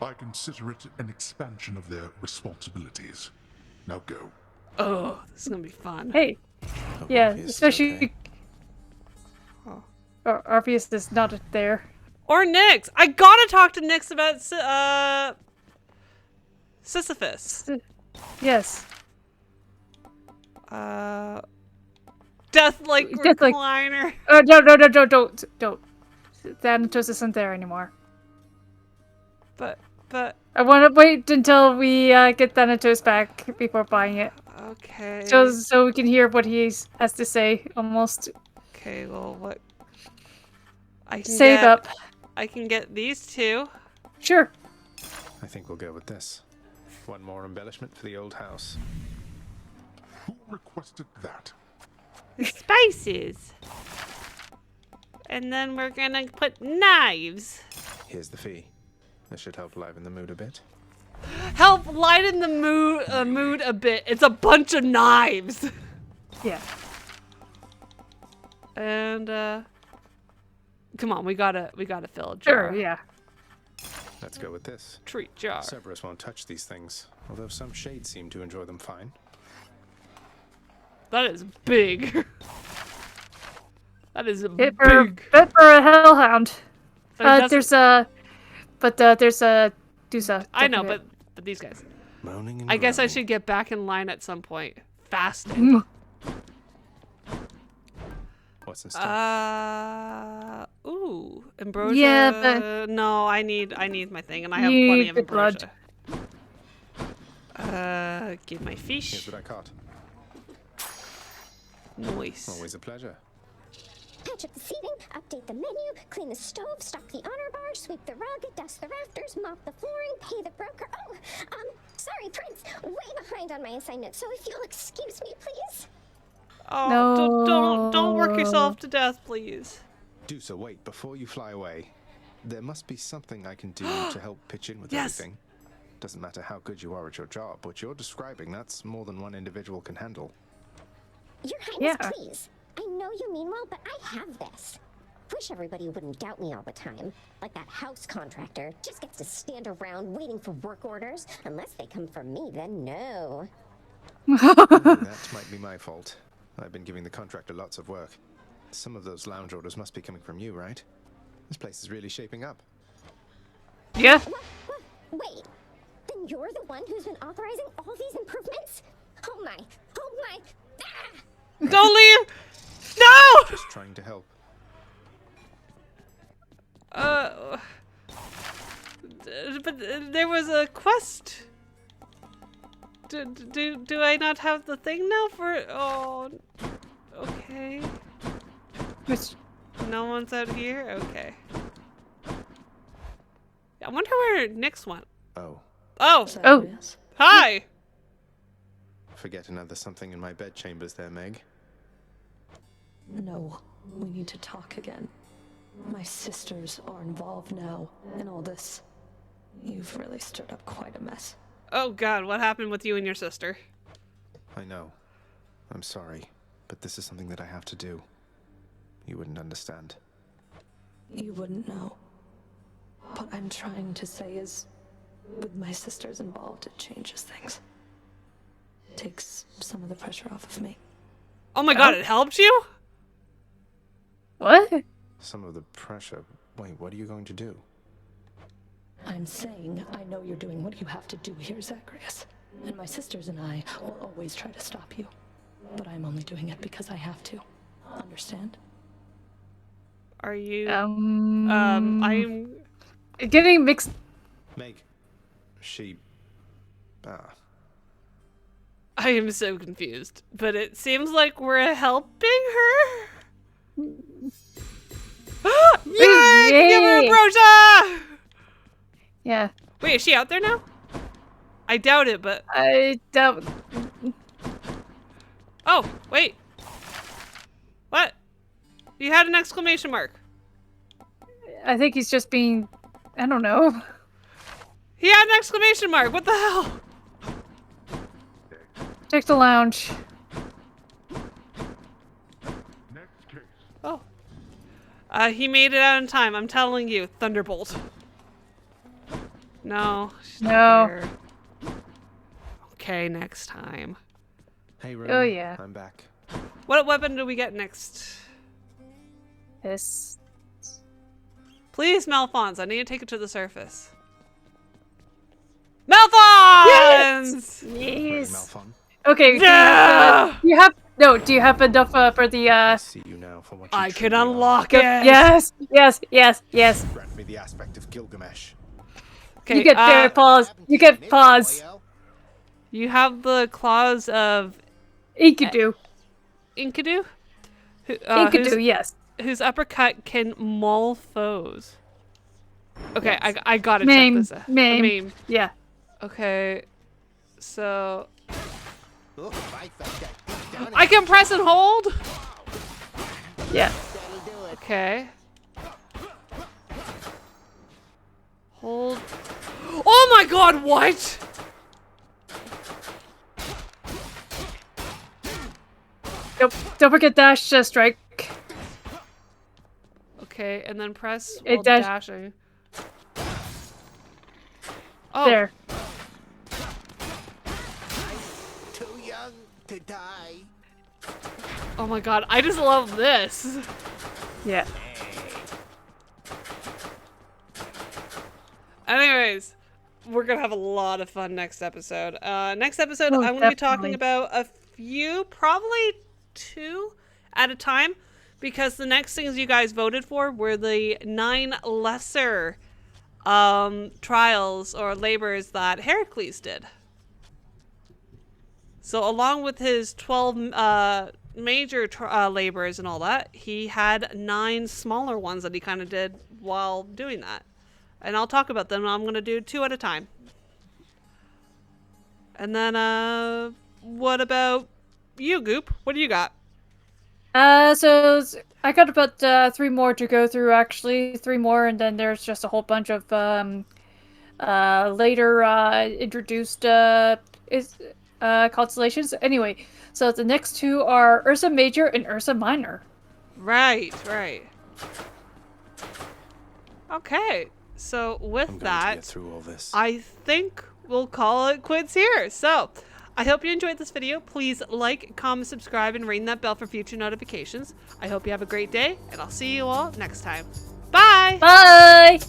I consider it an expansion of their responsibilities. Now go. Oh, this is gonna be fun. Hey. Yeah, especially... Orpheus is not there. Or Nyx. I gotta talk to Nyx about Sisyphus. Yes. Death-like recliner. Don't. Thanatos isn't there anymore. But... I want to wait until we get Thanatos back before buying it. Okay. So we can hear what he has to say, almost. Okay, well, what... I can Save up. I can get these two. Sure. I think we'll go with this. One more embellishment for the old house. Who requested that? Spices. And then we're gonna put knives. Here's the fee. This should help liven the mood a bit. Help lighten the mood a bit. It's a bunch of knives. Yeah. And come on, we gotta fill a jar. Sure, yeah. Let's go with this. Treat jar. Cerberus won't touch these things, although some shades seem to enjoy them fine. That is big. That is Fit for a hellhound. There's a Dusa. I know, but these guys. Moaning and I guess I groaning. should get back in line at some point. Fasting. What's in stock? Ooh, ambrosia. Yeah, but no, I need my thing, and I have you plenty need of the blood. ambrosia. Get my fish. Here's what I caught. Nice. Always a pleasure. Patch up the seating, update the menu, clean the stove, stock the honor bar, sweep the rug, dust the rafters, mop the flooring, pay the broker. Oh, sorry, Prince. Way behind on my assignment, so if you'll excuse me, please. Oh, No. don't work yourself to death, please. Dusa, wait, before you fly away, there must be something I can do to help pitch in with Yes. everything. Doesn't matter how good you are at your job, what you're describing, that's more than one individual can handle. Your Highness, Yeah. please. I know you mean well, but I have this. Wish everybody wouldn't doubt me all the time. Like that house contractor. Just gets to stand around waiting for work orders. Unless they come from me, then no. That might be my fault. I've been giving the contractor lots of work. Some of those lounge orders must be coming from you, right? This place is really shaping up. Yeah. Wait. Then you're the one who's been authorizing all these improvements? Oh my. Oh my. Ah! Don't leave! No! Just trying to help. But there was a quest. Do I not have the thing now for? Oh, okay. Which, No one's out here. Okay. I wonder where Nyx went. Oh, Oh, oh, hi. forget another something in my bedchambers there, Meg. No, we need to talk again. My sisters are involved now in all this. You've really stirred up quite a mess. Oh God, what happened with you and your sister? I know. I'm sorry, but this is something that I have to do. You wouldn't understand. You wouldn't know. What I'm trying to say is, with my sisters involved, it changes things. Takes some of the pressure off of me. Oh my God, it helped you? what? Some of the pressure. Wait, what are you going to do? I'm saying I know you're doing what you have to do here, Zagreus. And my sisters and I will always try to stop you. But I'm only doing it because I have to. Understand? Are you? I'm getting mixed. Meg. She. I am so confused, but it seems like we're helping her. Yay! Give her ambrosia! Yeah. Wait, is she out there now? I doubt it, but I doubt. oh, wait. What? You had an exclamation mark. I think he's just being. I don't know. He had an exclamation mark. What the hell? Check the lounge. Oh. He made it out in time. I'm telling you, Thunderbolt. No. She's not No. here. Okay, next time. Hey, Ron. Oh, yeah. I'm back. What weapon do we get next? This. Please, Malphons. I need to take it to the surface. Malphons! Yes. Malphon. Okay. Yeah! Do you have enough for the I see you now for what you I can truly are. unlock it. Yes. Grant me the aspect of Gilgamesh. Okay, You get fair pause. You get pause. You have the claws of Enkidu. Enkidu? Enkidu, yes. Whose uppercut can maul foes. Okay, Yes. I gotta Maim, check this out. maim. Maim. Yeah. Okay, so Oh, I felt that deep down I can press and hold. Yeah. That'll do it. Okay. Hold. Oh my God! What? Don't forget dash strike. Okay, and then press It while does- dashing. Oh. There. Too young to die. Oh my god, I just love this. Yeah. Anyways, we're gonna have a lot of fun next episode. Next episode, Oh, I'm gonna be talking definitely. about a few, probably 2 at a time, because the next things you guys voted for were the 9 lesser trials or labors that Heracles did. So along with his 12 major labors and all that, he had 9 smaller ones that he kind of did while doing that. And I'll talk about them. I'm going to do 2 at a time. And then, what about you, Goop? What do you got? So I got about 3 more to go through, actually. 3 more, and then there's just a whole bunch of later introduced constellations. Anyway, so the next 2 are Ursa Major and Ursa Minor. Right. Okay. So with I'm going to that, get through all this. I think we'll call it quits here. So I hope you enjoyed this video. Please like, comment, subscribe, and ring that bell for future notifications. I hope you have a great day, and I'll see you all next time. Bye! Bye!